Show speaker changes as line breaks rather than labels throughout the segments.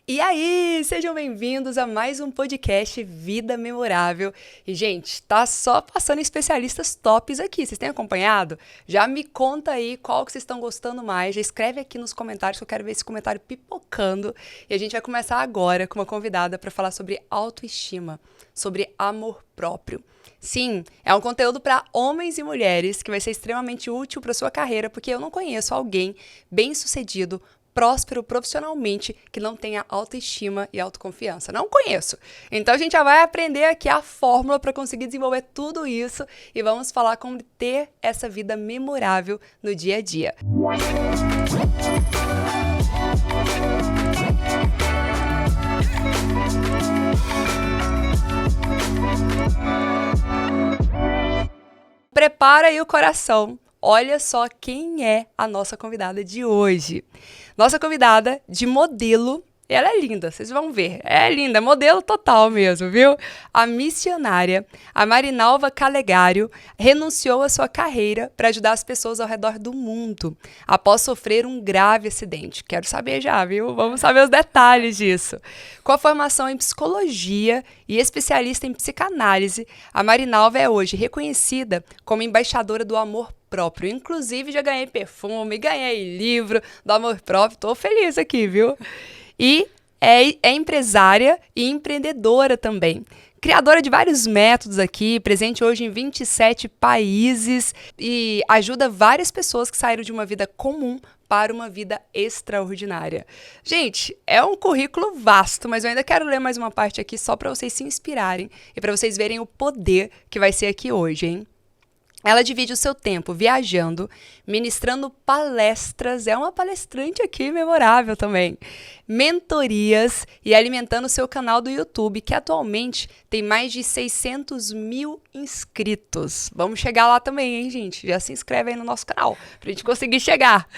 E aí, sejam bem-vindos a mais um podcast Vida Memorável. E, gente, tá só passando especialistas tops aqui. Vocês têm acompanhado? Já me conta aí qual que vocês estão gostando mais. Já escreve aqui nos comentários que eu quero ver esse comentário pipocando. E a gente vai começar agora com uma convidada para falar sobre autoestima, sobre amor próprio. Sim, é um conteúdo para homens e mulheres que vai ser extremamente útil para sua carreira, porque eu não conheço alguém bem-sucedido, próspero profissionalmente, que não tenha autoestima e autoconfiança. Não conheço. Então a gente já vai aprender aqui a fórmula para conseguir desenvolver tudo isso e vamos falar como ter essa vida memorável no dia a dia. Prepara aí o coração. Olha só quem é a nossa convidada de hoje. Nossa convidada de modelo, ela é linda, vocês vão ver. É linda, modelo total mesmo, viu? A missionária, a Marinalva Calegário, renunciou à sua carreira para ajudar as pessoas ao redor do mundo, após sofrer um grave acidente. Quero saber já, viu? Vamos saber os detalhes disso. Com a formação em psicologia e especialista em psicanálise, a Marinalva é hoje reconhecida como embaixadora do amor próprio. Inclusive, já ganhei perfume, ganhei livro do amor próprio. Tô feliz aqui, viu? E é empresária e empreendedora também. Criadora de vários métodos aqui, presente hoje em 27 países e ajuda várias pessoas que saíram de uma vida comum para uma vida extraordinária. Gente, é um currículo vasto, mas eu ainda quero ler mais uma parte aqui só para vocês se inspirarem e para vocês verem o poder que vai ser aqui hoje, hein? Ela divide o seu tempo viajando, ministrando palestras, é uma palestrante aqui memorável também, mentorias e alimentando o seu canal do YouTube, que atualmente tem mais de 600 mil inscritos. Vamos chegar lá também, hein, gente? Já se inscreve aí no nosso canal, pra gente conseguir chegar.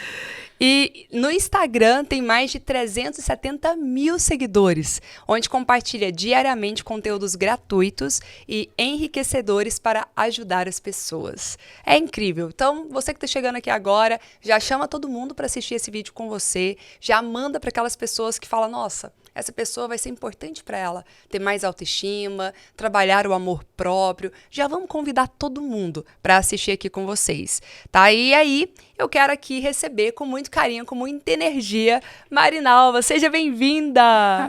E no Instagram tem mais de 370 mil seguidores, onde compartilha diariamente conteúdos gratuitos e enriquecedores para ajudar as pessoas. É incrível. Então, você que está chegando aqui agora, já chama todo mundo para assistir esse vídeo com você, já manda para aquelas pessoas que falam, nossa, essa pessoa vai ser importante para ela ter mais autoestima, trabalhar o amor próprio. Já vamos convidar todo mundo para assistir aqui com vocês, tá? E aí, eu quero aqui receber com muito carinho, com muita energia, Marinalva. Seja bem-vinda!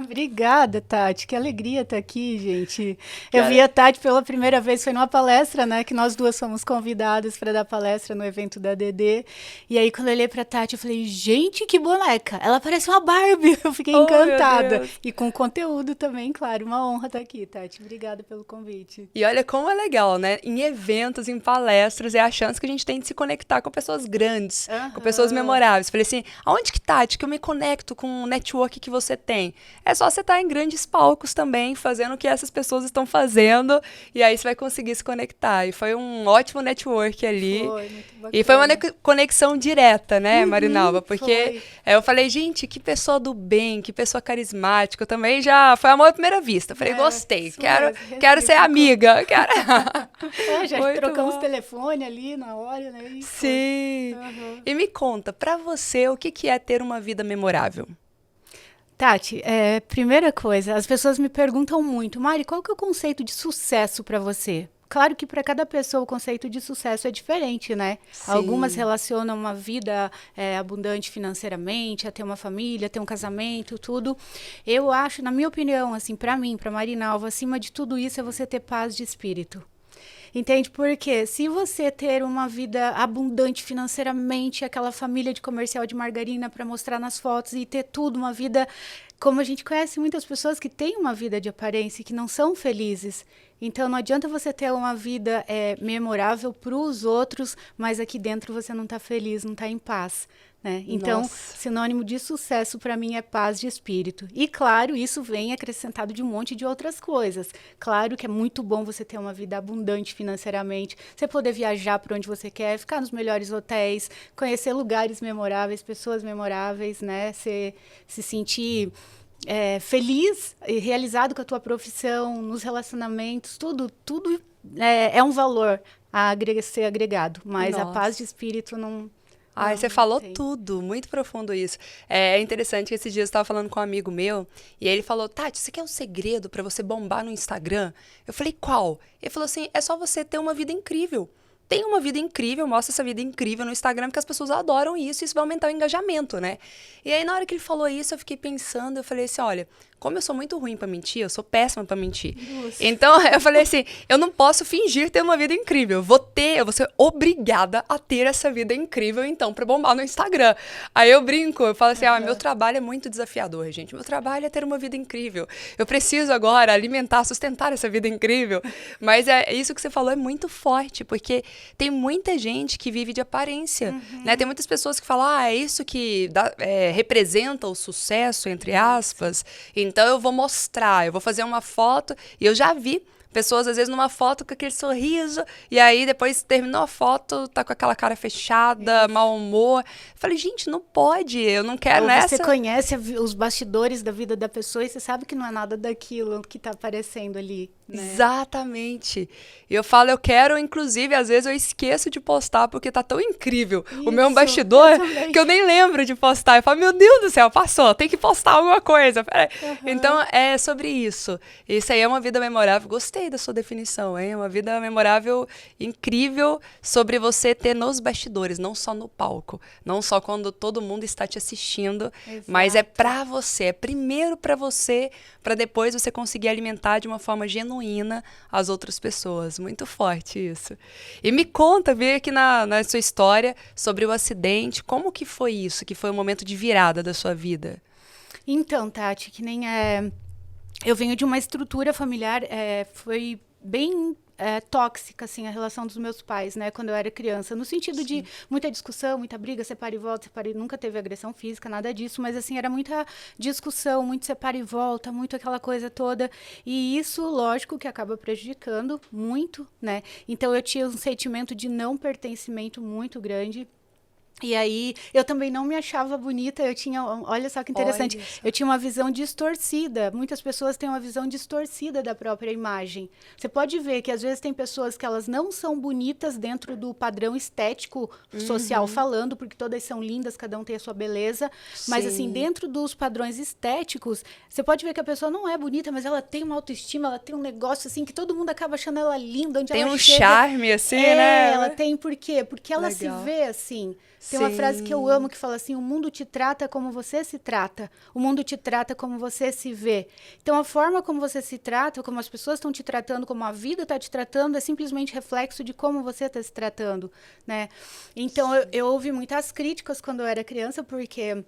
Obrigada, Tati. Que alegria estar aqui, gente. Eu vi a Tati pela primeira vez, foi numa palestra, né? Que nós duas fomos convidadas para dar palestra no evento da DD. E aí, quando eu olhei para a Tati, eu falei, gente, que boneca! Ela parece uma Barbie. Eu fiquei encantada. E com conteúdo também, claro. Uma honra estar aqui, Tati. Obrigada pelo convite.
E olha como é legal, né? Em eventos, em palestras, é a chance que a gente tem de se conectar com pessoas grandes, com pessoas memoráveis. Falei assim, aonde que, Tati, que eu me conecto com o network que você tem? É só você estar em grandes palcos também, fazendo o que essas pessoas estão fazendo, e aí você vai conseguir se conectar. E foi um ótimo network ali.
Foi, muito bacana.
E foi uma conexão direta, né, Marinalva? Porque eu falei, gente, que pessoa do bem, que pessoa carismática. Eu também já foi amor à primeira vista. Eu falei, gostei, quero ser amiga. Quero...
já trocamos telefone ali na hora, né? E
sim. E me conta, pra você, o que é ter uma vida memorável?
Tati, primeira coisa, as pessoas me perguntam muito, Mari, qual que é o conceito de sucesso para você? Claro que para cada pessoa o conceito de sucesso é diferente, né?
Sim.
Algumas relacionam uma vida abundante financeiramente, a ter uma família, ter um casamento, tudo. Eu acho, na minha opinião, assim, para mim, para Marinalva, acima de tudo isso é você ter paz de espírito. Entende? Porque se você ter uma vida abundante financeiramente, aquela família de comercial de margarina para mostrar nas fotos e ter tudo, uma vida... Como a gente conhece muitas pessoas que têm uma vida de aparência e que não são felizes. Então, não adianta você ter uma vida memorável para os outros, mas aqui dentro você não está feliz, não está em paz. Né? Então, sinônimo de sucesso para mim é paz de espírito. E, claro, isso vem acrescentado de um monte de outras coisas. Claro que é muito bom você ter uma vida abundante financeiramente, você poder viajar para onde você quer, ficar nos melhores hotéis, conhecer lugares memoráveis, pessoas memoráveis, né? Se sentir feliz e realizado com a tua profissão, nos relacionamentos, tudo é um valor a ser agregado. Mas a paz de espírito não...
Ai, você
Amo,
falou
sim.
tudo, muito profundo isso. É interessante que esses dias eu estava falando com um amigo meu, e aí ele falou, Tati, você quer um segredo pra você bombar no Instagram? Eu falei, qual? Ele falou assim, é só você ter uma vida incrível. Tem uma vida incrível, mostra essa vida incrível no Instagram, porque as pessoas adoram isso, e isso vai aumentar o engajamento, né? E aí, na hora que ele falou isso, eu fiquei pensando, eu falei assim, olha, como eu sou muito ruim pra mentir, eu sou péssima pra mentir.
Nossa.
Então, eu falei assim, eu não posso fingir ter uma vida incrível. Eu vou ser obrigada a ter essa vida incrível, então, pra bombar no Instagram. Aí eu brinco, eu falo assim, meu trabalho é muito desafiador, gente. Meu trabalho é ter uma vida incrível. Eu preciso agora alimentar, sustentar essa vida incrível. Mas isso que você falou é muito forte, porque tem muita gente que vive de aparência, né? Tem muitas pessoas que falam, é isso que representa o sucesso, entre aspas. Então eu vou mostrar, eu vou fazer uma foto, e eu já vi pessoas, às vezes, numa foto com aquele sorriso, e aí depois terminou a foto, tá com aquela cara fechada, mau humor. Falei, gente, não pode, eu não quero
Ou
nessa.
você conhece os bastidores da vida da pessoa e você sabe que não é nada daquilo que tá aparecendo ali, né?
Exatamente. E eu falo, eu quero, inclusive, às vezes eu esqueço de postar porque tá tão incrível o meu
Isso,
bastidor
eu também.
que eu nem lembro de postar. Eu falo, meu Deus do céu, passou, tem que postar alguma coisa. Peraí. Então, é sobre isso. Isso aí é uma vida memorável. Gostei da sua definição, hein? Uma vida memorável, incrível, sobre você ter nos bastidores, não só no palco. Não só quando todo mundo está te assistindo, mas é
Exato.
pra você. É primeiro pra você, pra depois você conseguir alimentar de uma forma genuína as outras pessoas. Muito forte isso. E me conta, ver aqui na sua história sobre o acidente, como que foi isso? Que foi um momento de virada da sua vida?
Então, Tati, que nem eu venho de uma estrutura familiar, foi bem tóxica, assim, a relação dos meus pais, né, quando eu era criança, no sentido de muita discussão, muita briga, separa e volta, nunca teve agressão física, nada disso, mas, assim, era muita discussão, muito separa e volta, muito aquela coisa toda, e isso, lógico, que acaba prejudicando muito, né, então eu tinha um sentimento de não pertencimento muito grande. E aí, eu também não me achava bonita, olha só que interessante,
Olha só.
eu tinha uma visão distorcida, muitas pessoas têm uma visão distorcida da própria imagem. Você pode ver que às vezes tem pessoas que elas não são bonitas dentro do padrão estético social falando, porque todas são lindas, cada um tem a sua beleza, mas assim,
Sim.
dentro dos padrões estéticos, você pode ver que a pessoa não é bonita, mas ela tem uma autoestima, ela tem um negócio assim, que todo mundo acaba achando ela linda, onde
Tem
ela
um
chega.
charme, assim, né?
Ela tem, por quê? Porque ela
Legal.
se vê assim. Tem uma frase que eu
Sim.
amo que fala assim: o mundo te trata como você se trata, o mundo te trata como você se vê. Então, a forma como você se trata, como as pessoas estão te tratando, como a vida está te tratando, é simplesmente reflexo de como você está se tratando, né? Então, eu ouvi muitas críticas quando eu era criança, porque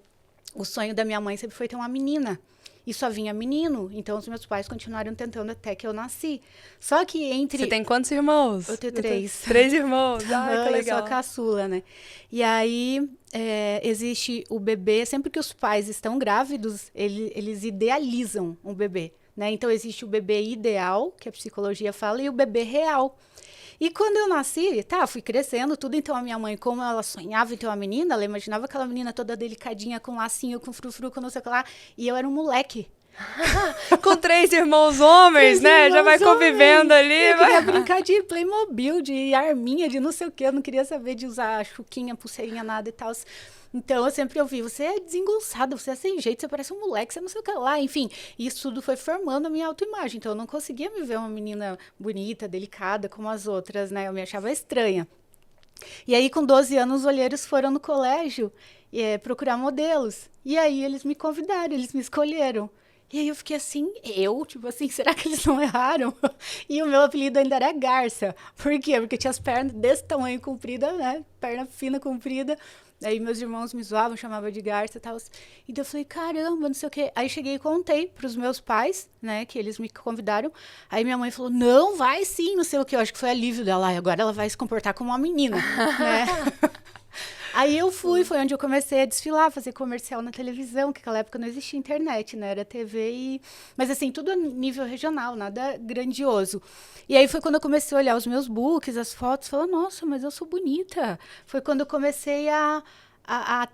o sonho da minha mãe sempre foi ter uma menina. E só vinha menino, então os meus pais continuaram tentando até que eu nasci. Só que entre...
Você tem quantos irmãos?
Eu tenho 3.
3 irmãos. Ai, que
Eu
legal.
sou a caçula, né? E aí, existe o bebê, sempre que os pais estão grávidos, eles idealizam um bebê, né? Então, existe o bebê ideal, que a psicologia fala, e o bebê real. E quando eu nasci, fui crescendo tudo, então a minha mãe, como ela sonhava em ter uma menina, ela imaginava aquela menina toda delicadinha, com lacinho, com frufru, com não sei o que lá, e eu era um moleque.
Com 3 irmãos homens, né? Já vai convivendo ali.
Eu queria brincar de Playmobil, de arminha, de não sei o que. Eu não queria saber de usar chuquinha, pulseirinha, nada e tal. Então, eu sempre ouvi, você é desengonçada, você é sem jeito, você parece um moleque, você não sei o que lá. Enfim, isso tudo foi formando a minha autoimagem. Então, eu não conseguia me ver uma menina bonita, delicada, como as outras, né? Eu me achava estranha. E aí, com 12 anos, os olheiros foram no colégio procurar modelos. E aí, eles me convidaram, eles me escolheram. E aí eu fiquei assim, tipo assim, será que eles não erraram? E o meu apelido ainda era Garça. Por quê? Porque tinha as pernas desse tamanho comprida, né? Perna fina, comprida. Aí meus irmãos me zoavam, chamavam de Garça e tal. Então eu falei, caramba, não sei o quê. Aí cheguei e contei pros meus pais, né, que eles me convidaram. Aí minha mãe falou, não, vai sim, não sei o quê. Eu acho que foi alívio dela. Agora ela vai se comportar como uma menina, né? Aí eu foi onde eu comecei a desfilar, fazer comercial na televisão, que naquela época não existia internet, né? Era TV e... Mas assim, tudo a nível regional, nada grandioso. E aí foi quando eu comecei a olhar os meus books, as fotos, falar, nossa, mas eu sou bonita. Foi quando eu comecei a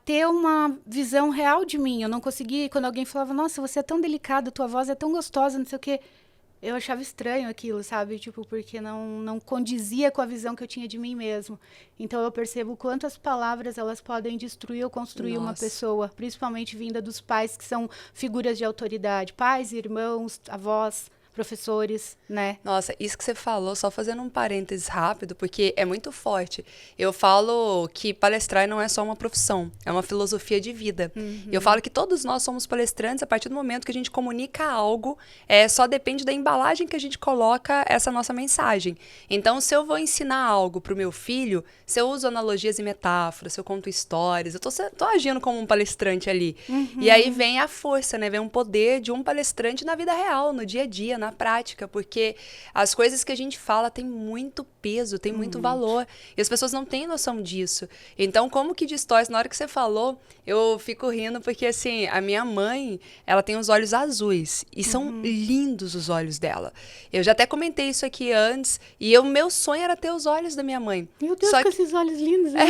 ter uma visão real de mim. Eu não conseguia, quando alguém falava, nossa, você é tão delicada, tua voz é tão gostosa, não sei o quê. Eu achava estranho aquilo, sabe? Tipo, porque não condizia com a visão que eu tinha de mim mesmo. Então eu percebo o quanto as palavras elas podem destruir ou construir uma
Nossa.
pessoa, principalmente vinda dos pais que são figuras de autoridade, pais, irmãos, avós, professores, né?
Nossa, isso que você falou, só fazendo um parênteses rápido, porque é muito forte. Eu falo que palestrar não é só uma profissão, é uma filosofia de vida. Eu falo que todos nós somos palestrantes a partir do momento que a gente comunica algo, só depende da embalagem que a gente coloca essa nossa mensagem. Então, se eu vou ensinar algo para o meu filho, se eu uso analogias e metáforas, se eu conto histórias, eu tô agindo como um palestrante ali. E aí vem a força, né? Vem um poder de um palestrante na vida real, no dia a dia, na prática, porque as coisas que a gente fala têm muito peso, têm muito valor, e as pessoas não têm noção disso. Então, como que distorce? Na hora que você falou, eu fico rindo, porque assim, a minha mãe, ela tem os olhos azuis, e são lindos os olhos dela. Eu já até comentei isso aqui antes, e o meu sonho era ter os olhos da minha mãe.
Meu Deus,
Só
com
que
esses olhos lindos, né?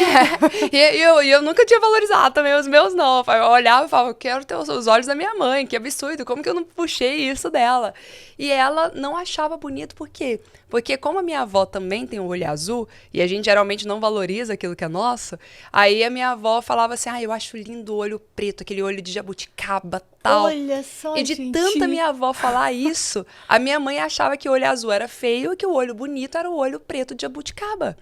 eu nunca tinha valorizado também os meus, não. Eu olhava e falava, eu quero ter os olhos da minha mãe, que absurdo, como que eu não puxei isso dela? E ela não achava bonito, por quê? Porque como a minha avó também tem o olho azul, e a gente geralmente não valoriza aquilo que é nosso, aí a minha avó falava assim, eu acho lindo o olho preto, aquele olho de jabuticaba, tal.
Olha só,
E de
gente.
tanta minha avó falar isso, a minha mãe achava que o olho azul era feio e que o olho bonito era o olho preto de jabuticaba.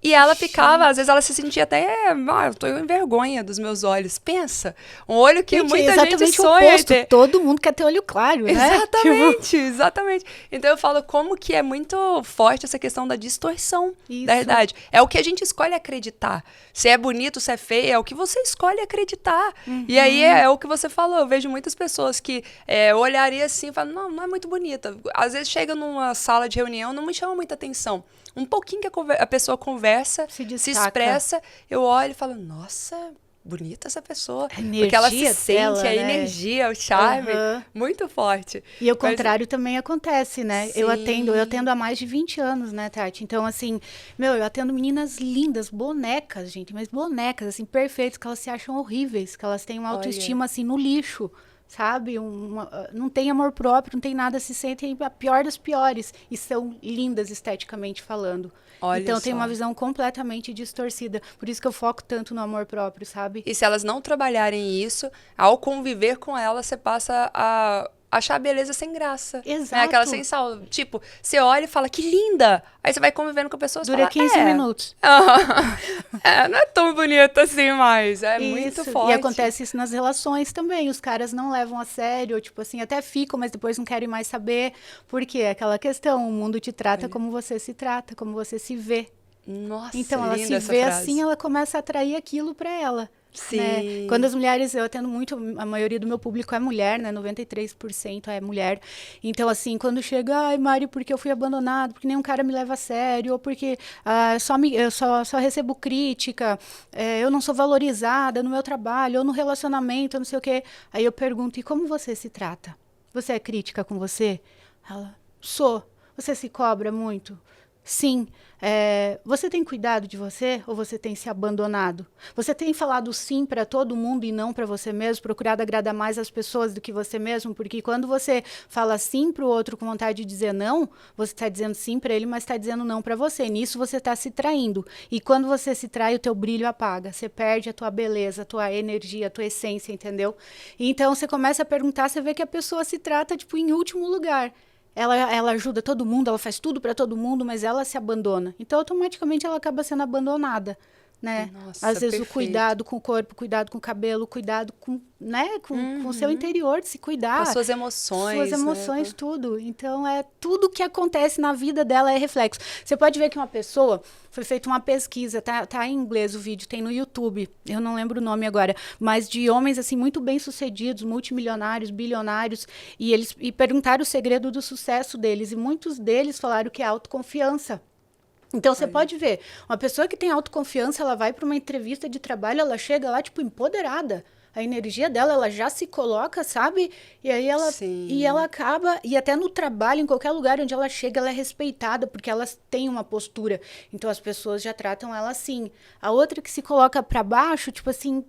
E ela ficava, às vezes ela se sentia até, eu tô em vergonha dos meus olhos. Pensa, um olho que
Gente,
muita
é
gente
exatamente o
sonha em
oposto.
ter.
Todo mundo quer ter olho claro, né?
Exatamente, exatamente. Então eu falo como que é muito forte essa questão da distorção
Isso.
da verdade. É o que a gente escolhe acreditar. Se é bonito, se é feio, é o que você escolhe acreditar. E aí é o que você falou. Eu vejo muitas pessoas que olharia assim e falam, não é muito bonita. Às vezes chega numa sala de reunião, não me chama muita atenção. Um pouquinho que a pessoa conversa, se expressa, eu olho e falo, nossa, bonita essa pessoa. Porque ela se sente,
dela,
a
né?
energia, o charme, muito forte.
E o contrário também acontece, né?
Sim.
Eu atendo há mais de 20 anos, né, Tati? Então, assim, eu atendo meninas lindas, bonecas, gente, mas bonecas, assim, perfeitas, que elas se acham horríveis, que elas têm uma autoestima, assim, no lixo. Sabe? Não tem amor próprio, não tem nada, se sentem a pior das piores. E são lindas esteticamente falando.
Olha
então
só.
tem uma visão completamente distorcida. Por isso que eu foco tanto no amor próprio, sabe?
E se elas não trabalharem isso, ao conviver com elas, você passa a achar a beleza sem graça.
Exato.
Né? Aquela sem sal. Tipo, você olha e fala, que linda! Aí você vai convivendo com pessoas e
Dura
fala,
15 minutos.
não é tão bonito assim mais. É
Isso.
muito forte.
E acontece isso nas relações também. Os caras não levam a sério, tipo assim, até ficam, mas depois não querem mais saber. Porque é aquela questão, o mundo te trata como você se trata, como você se vê.
Nossa,
então ela
linda
se
essa
vê
frase.
assim, ela começa a atrair aquilo para ela.
Sim.
Né? Quando as mulheres, eu atendo muito, a maioria do meu público é mulher, né? 93% é mulher. Então, assim, quando chega, ai, Mari, porque eu fui abandonado, porque nenhum cara me leva a sério, ou porque eu só recebo crítica, eu não sou valorizada no meu trabalho, ou no relacionamento, ou não sei o quê. Aí eu pergunto, e como você se trata? Você é crítica com você? Ela, sou. Você se cobra muito? Sim. Você tem cuidado de você ou você tem se abandonado? Você tem falado sim para todo mundo e não para você mesmo? Procurado agradar mais as pessoas do que você mesmo? Porque quando você fala sim para o outro com vontade de dizer não, você está dizendo sim para ele, mas está dizendo não para você. Nisso você está se traindo. E quando você se trai, o teu brilho apaga. Você perde a tua beleza, a tua energia, a tua essência, entendeu? E então você começa a perguntar, você vê que a pessoa se trata tipo em último lugar. Ela ajuda todo mundo, ela faz tudo para todo mundo, mas ela se abandona. Então, automaticamente, ela acaba sendo abandonada, né?
Nossa,
às vezes,
perfeito.
o cuidado com o corpo, cuidado com o cabelo, cuidado com, né? com o seu interior, de se cuidar.
Com as suas emoções.
Suas emoções,
né?
Tudo. Então, tudo que acontece na vida dela é reflexo. Você pode ver que uma pessoa... Foi feita uma pesquisa, tá em inglês o vídeo, tem no YouTube, eu não lembro o nome agora, mas de homens assim muito bem-sucedidos, multimilionários, bilionários, e perguntaram o segredo do sucesso deles, e muitos deles falaram que é autoconfiança. Então, você pode ver, uma pessoa que tem autoconfiança, ela vai para uma entrevista de trabalho, ela chega lá, tipo, empoderada. a energia dela, ela já se coloca, sabe? E aí ela acaba, e até no trabalho, em qualquer lugar onde ela chega, ela é respeitada, porque ela tem uma postura. Então as pessoas já tratam ela assim. A outra que se coloca para baixo, tipo assim,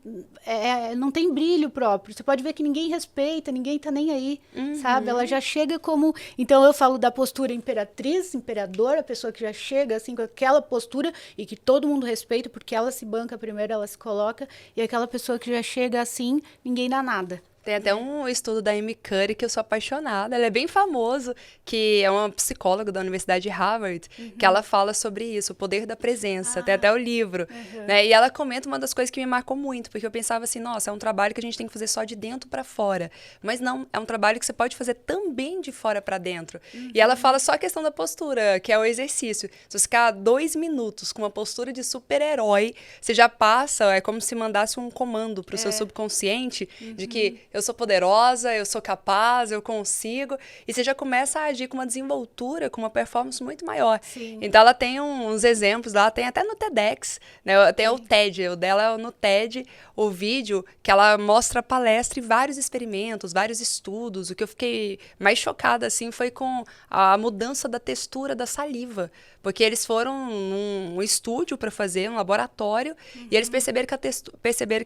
não tem brilho próprio. Você pode ver que ninguém respeita, ninguém tá nem aí, sabe? Ela já chega como... Então eu falo da postura imperatriz, imperadora, a pessoa que já chega assim com aquela postura e que todo mundo respeita, porque ela se banca primeiro, ela se coloca, e aquela pessoa que já chega assim, ninguém dá nada.
Tem até um estudo da Amy Cuddy que eu sou apaixonada. Ela é bem famoso, que é uma psicóloga da Universidade de Harvard, que ela fala sobre isso, o poder da presença. Tem até o livro, né? E ela comenta uma das coisas que me marcou muito, porque eu pensava assim, nossa, é um trabalho que a gente tem que fazer só de dentro para fora. Mas não, é um trabalho que você pode fazer também de fora para dentro. E ela fala só a questão da postura, que é o exercício. Se você ficar 2 minutos com uma postura de super-herói, você já passa, é como se mandasse um comando pro seu subconsciente de que eu sou poderosa, eu sou capaz, eu consigo. E você já começa a agir com uma desenvoltura, com uma performance muito maior.
Sim.
Então, ela tem uns exemplos lá, tem até no TEDx, né? Tem o TED, o dela é no TED, o vídeo que ela mostra a palestra e vários experimentos, vários estudos. O que eu fiquei mais chocada, assim, foi com a mudança da textura da saliva. Porque eles foram num estúdio para fazer, um laboratório, e eles perceberam que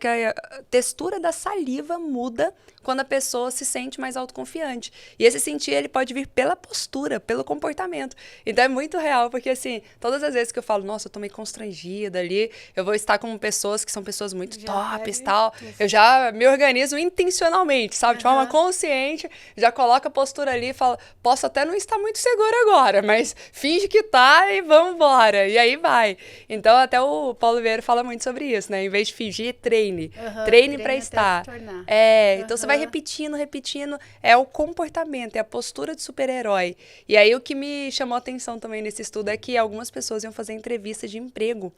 a textura da saliva muda quando a pessoa se sente mais autoconfiante. E esse sentir, ele pode vir pela postura, pelo comportamento. Então, é muito real, porque, assim, todas as vezes que eu falo, nossa, eu tô meio constrangida ali, eu vou estar com pessoas que são pessoas muito tops e tal, eu já me organizo intencionalmente, sabe? De forma consciente, já coloco a postura ali e falo, posso até não estar muito segura agora, mas finge que tá e vamos embora. E aí vai. Então, até o Paulo Vieira fala muito sobre isso, né? Em vez de fingir, treine. Treine para estar. Então você vai repetindo, é o comportamento, é a postura de super-herói. E aí o que me chamou a atenção também nesse estudo é que algumas pessoas iam fazer entrevista de emprego.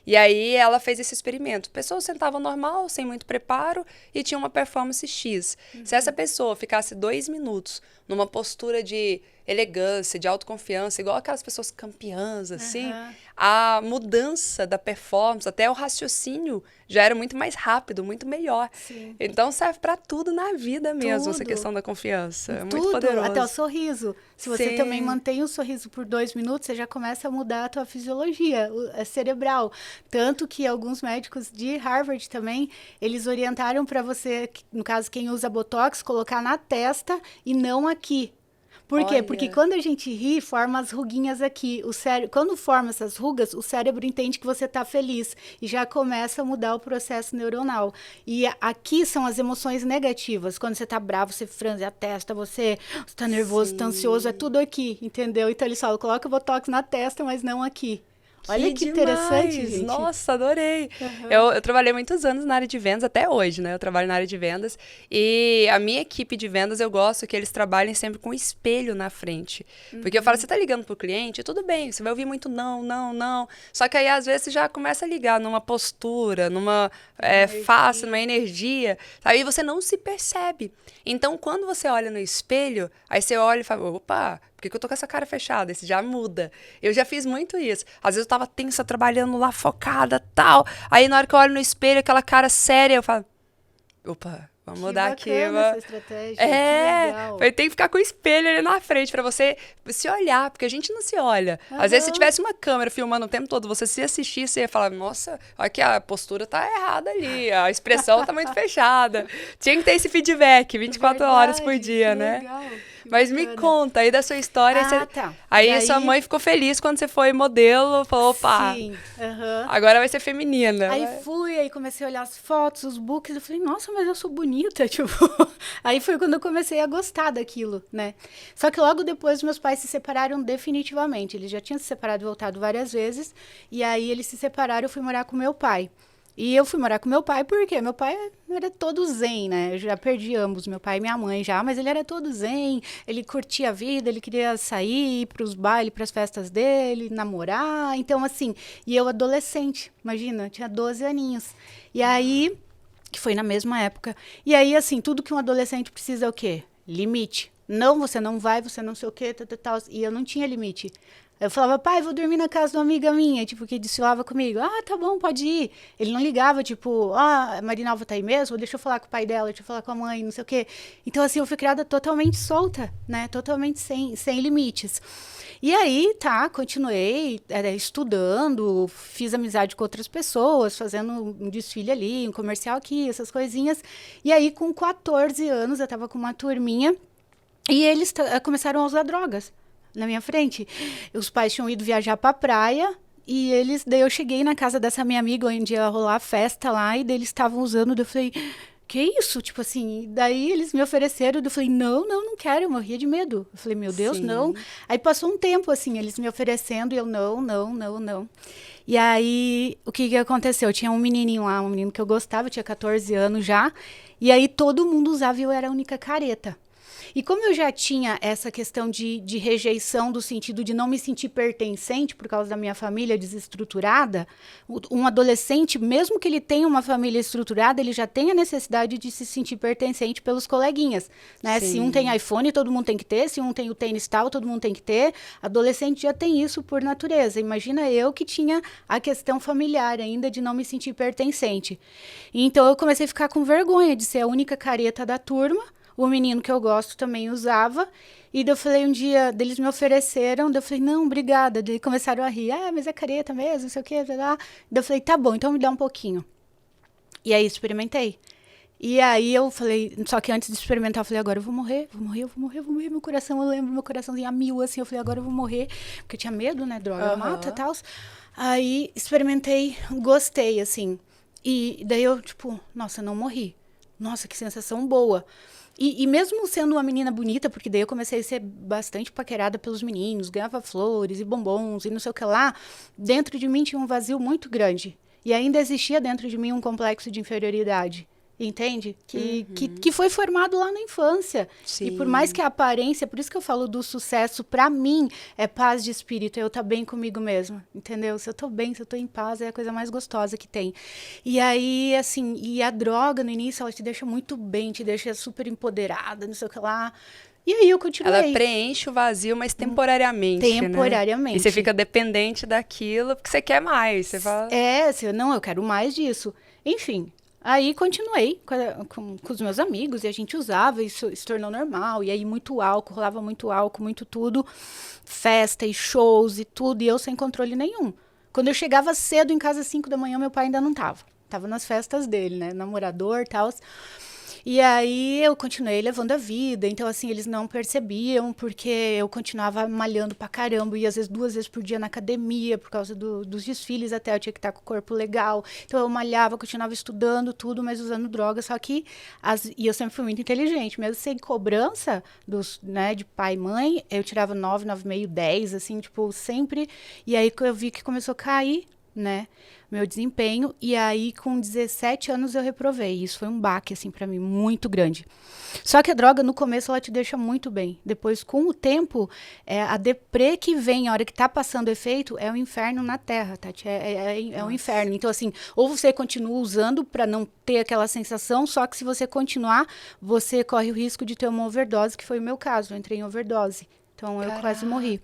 E aí ela fez esse experimento. Pessoas sentavam normal, sem muito preparo, e tinha uma performance X. Se essa pessoa ficasse 2 minutos numa postura de elegância, de autoconfiança, igual aquelas pessoas campeãs, assim, a mudança da performance, até o raciocínio já era muito mais rápido, muito melhor.
Sim.
Então serve para tudo na vida mesmo, essa questão da confiança. É muito
Tudo,
poderoso.
até o sorriso. Se você
Sim.
também mantém o sorriso por 2 minutos, você já começa a mudar a tua fisiologia cerebral. Tanto que alguns médicos de Harvard também, eles orientaram para você, no caso quem usa Botox, colocar na testa e não aqui. Por quê? Porque quando a gente ri, forma as ruguinhas aqui. Quando forma essas rugas, o cérebro entende que você está feliz e já começa a mudar o processo neuronal. E aqui são as emoções negativas. Quando você está bravo, você franze a testa, você está nervoso, está ansioso, é tudo aqui, entendeu? Então eles falam, coloca o Botox na testa, mas não aqui. Olha que interessante, gente.
Nossa, adorei. Eu trabalhei muitos anos na área de vendas, até hoje, né? Eu trabalho na área de vendas. E a minha equipe de vendas, eu gosto que eles trabalhem sempre com um espelho na frente. Porque eu falo, você tá ligando pro cliente? Tudo bem, você vai ouvir muito não, não, não. Só que aí, às vezes, você já começa a ligar numa postura, numa face, numa energia. Aí você não se percebe. Então, quando você olha no espelho, aí você olha e fala, opa, por que eu tô com essa cara fechada? Esse já muda. Eu já fiz muito isso. Às vezes eu tava tensa, trabalhando lá, focada, tal. Aí na hora que eu olho no espelho, aquela cara séria, eu falo, opa, vamos mudar aqui.
Essa estratégia. Que legal.
Tem que ficar com o espelho ali na frente pra você se olhar, porque a gente não se olha. Às vezes, se tivesse uma câmera filmando o tempo todo, você se assistir, você ia falar, nossa, aqui a postura tá errada ali, a expressão tá muito fechada. Tinha que ter esse feedback 24 horas por dia, né?
Legal.
Mas me conta aí da sua história.
Tá.
Aí sua mãe ficou feliz quando você foi modelo, falou, opa,
sim,
agora vai ser feminina.
Aí comecei a olhar as fotos, os books, eu falei, nossa, mas eu sou bonita, tipo. Aí foi quando eu comecei a gostar daquilo, né? Só que logo depois meus pais se separaram definitivamente. Eles já tinham se separado e voltado várias vezes, e aí eles se separaram, eu fui morar com meu pai. E eu fui morar com meu pai porque meu pai era todo zen, né? Eu já perdi ambos, meu pai e minha mãe já, mas ele era todo zen, ele curtia a vida, ele queria sair, ir pros bailes, pras festas dele, namorar, então assim, e eu adolescente, imagina, eu tinha 12 aninhos. E aí, que foi na mesma época, e aí assim, tudo que um adolescente precisa é o quê? Limite. Não, você não vai, você não sei o quê, tal. E eu não tinha limite. Eu falava, pai, vou dormir na casa de uma amiga minha, tipo, que desfilava comigo. Ah, tá bom, pode ir. Ele não ligava, tipo, a Marinalva tá aí mesmo? Deixa eu falar com o pai dela, deixa eu falar com a mãe, não sei o quê. Então, assim, eu fui criada totalmente solta, né? Totalmente sem limites. E aí, tá, continuei estudando, fiz amizade com outras pessoas, fazendo um desfile ali, um comercial aqui, essas coisinhas. E aí, com 14 anos, eu tava com uma turminha e eles começaram a usar drogas na minha frente. Os pais tinham ido viajar pra praia e daí eu cheguei na casa dessa minha amiga onde ia rolar a festa lá e daí eles estavam usando, daí eu falei, que isso? Tipo assim, daí eles me ofereceram, eu falei, não quero, eu morria de medo. Eu falei, meu Deus, não.
Sim.
Aí passou um tempo assim, eles me oferecendo e eu não. E aí, o que aconteceu? Tinha um menininho lá, um menino que eu gostava, eu tinha 14 anos já, e aí todo mundo usava e eu era a única careta. E como eu já tinha essa questão de rejeição, do sentido de não me sentir pertencente por causa da minha família desestruturada, um adolescente, mesmo que ele tenha uma família estruturada, ele já tem a necessidade de se sentir pertencente pelos coleguinhas. Né? Se um tem
Sim.
iPhone, todo mundo tem que ter. Se um tem o tênis tal, todo mundo tem que ter. Adolescente já tem isso por natureza. Imagina eu que tinha a questão familiar ainda de não me sentir pertencente. Então eu comecei a ficar com vergonha de ser a única careta da turma. O menino que eu gosto também usava. E daí eu falei um dia, eles me ofereceram, daí eu falei, não, obrigada. Daí começaram a rir, mas é careta mesmo, não sei o quê, lá. Daí eu falei, tá bom, então me dá um pouquinho. E aí experimentei. E aí eu falei, só que antes de experimentar, eu falei, agora eu vou morrer. Meu coração, eu lembro, meu coraçãozinho a mil, assim, eu falei, agora eu vou morrer. Porque eu tinha medo, né, droga mata e tal. Aí experimentei, gostei, assim. E daí eu, tipo, nossa, não morri. Nossa, que sensação boa. E mesmo sendo uma menina bonita, porque daí eu comecei a ser bastante paquerada pelos meninos, ganhava flores e bombons e não sei o que lá, dentro de mim tinha um vazio muito grande. E ainda existia dentro de mim um complexo de inferioridade. Entende? Que foi formado lá na infância.
Sim.
E por mais que a aparência, por isso que eu falo do sucesso, pra mim, é paz de espírito, eu tá bem comigo mesma, entendeu? Se eu tô bem, se eu tô em paz, é a coisa mais gostosa que tem. E aí, assim, e a droga no início, ela te deixa muito bem, te deixa super empoderada, não sei o que lá. E aí eu continuei.
Ela preenche o vazio, mas temporariamente, né?
Temporariamente.
E você fica dependente daquilo porque você quer mais. Você fala...
Não, eu quero mais disso. Enfim, aí continuei com os meus amigos e a gente usava, isso se tornou normal. E aí muito álcool, rolava muito álcool, muito tudo. Festa e shows e tudo, e eu sem controle nenhum. Quando eu chegava cedo em casa às 5 da manhã, meu pai ainda não tava. Tava nas festas dele, né? Namorador e tal. E aí eu continuei levando a vida, então assim, eles não percebiam, porque eu continuava malhando pra caramba, e às vezes 2 vezes por dia na academia, por causa dos desfiles até, eu tinha que estar com o corpo legal. Então eu malhava, continuava estudando tudo, mas usando droga, só que, e eu sempre fui muito inteligente, mesmo sem cobrança né, de pai e mãe, eu tirava 9, 9,5, 10, assim, tipo, sempre, e aí eu vi que começou a cair, né, meu desempenho, e aí com 17 anos eu reprovei. Isso foi um baque, assim, pra mim, muito grande. Só que a droga, no começo, ela te deixa muito bem. Depois, com o tempo, a deprê que vem, a hora que tá passando o efeito, é o inferno na Terra, Tati. É um inferno. Então, assim, ou você continua usando pra não ter aquela sensação, só que se você continuar, você corre o risco de ter uma overdose, que foi o meu caso. Eu entrei em overdose. Então, eu quase morri.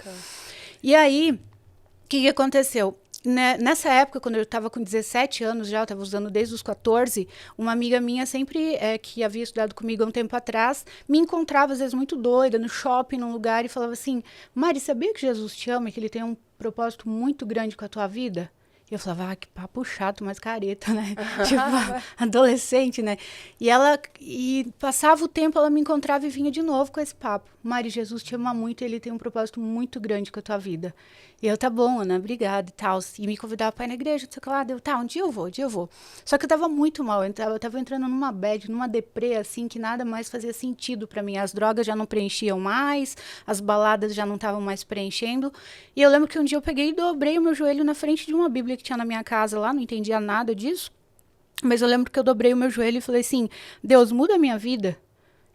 E aí, o que aconteceu? Nessa época, quando eu estava com 17 anos já, eu estava usando desde os 14, uma amiga minha sempre, que havia estudado comigo há um tempo atrás, me encontrava às vezes muito doida, no shopping, num lugar, e falava assim, Mari, sabia que Jesus te ama e que ele tem um propósito muito grande com a tua vida? E eu falava, que papo chato, mas careta, né? Tipo, adolescente, né? E passava o tempo, ela me encontrava e vinha de novo com esse papo. Mari, Jesus te ama muito e ele tem um propósito muito grande com a tua vida. E eu, tá bom, Ana, obrigada e tal. E me convidava para ir na igreja, não sei o que lá. Um dia eu vou. Só que eu tava muito mal, eu tava entrando numa bad, numa deprê, assim, que nada mais fazia sentido para mim. As drogas já não preenchiam mais, as baladas já não estavam mais preenchendo. E eu lembro que um dia eu peguei e dobrei o meu joelho na frente de uma Bíblia que tinha na minha casa lá, não entendia nada disso. Mas eu lembro que eu dobrei o meu joelho e falei assim, Deus, muda a minha vida.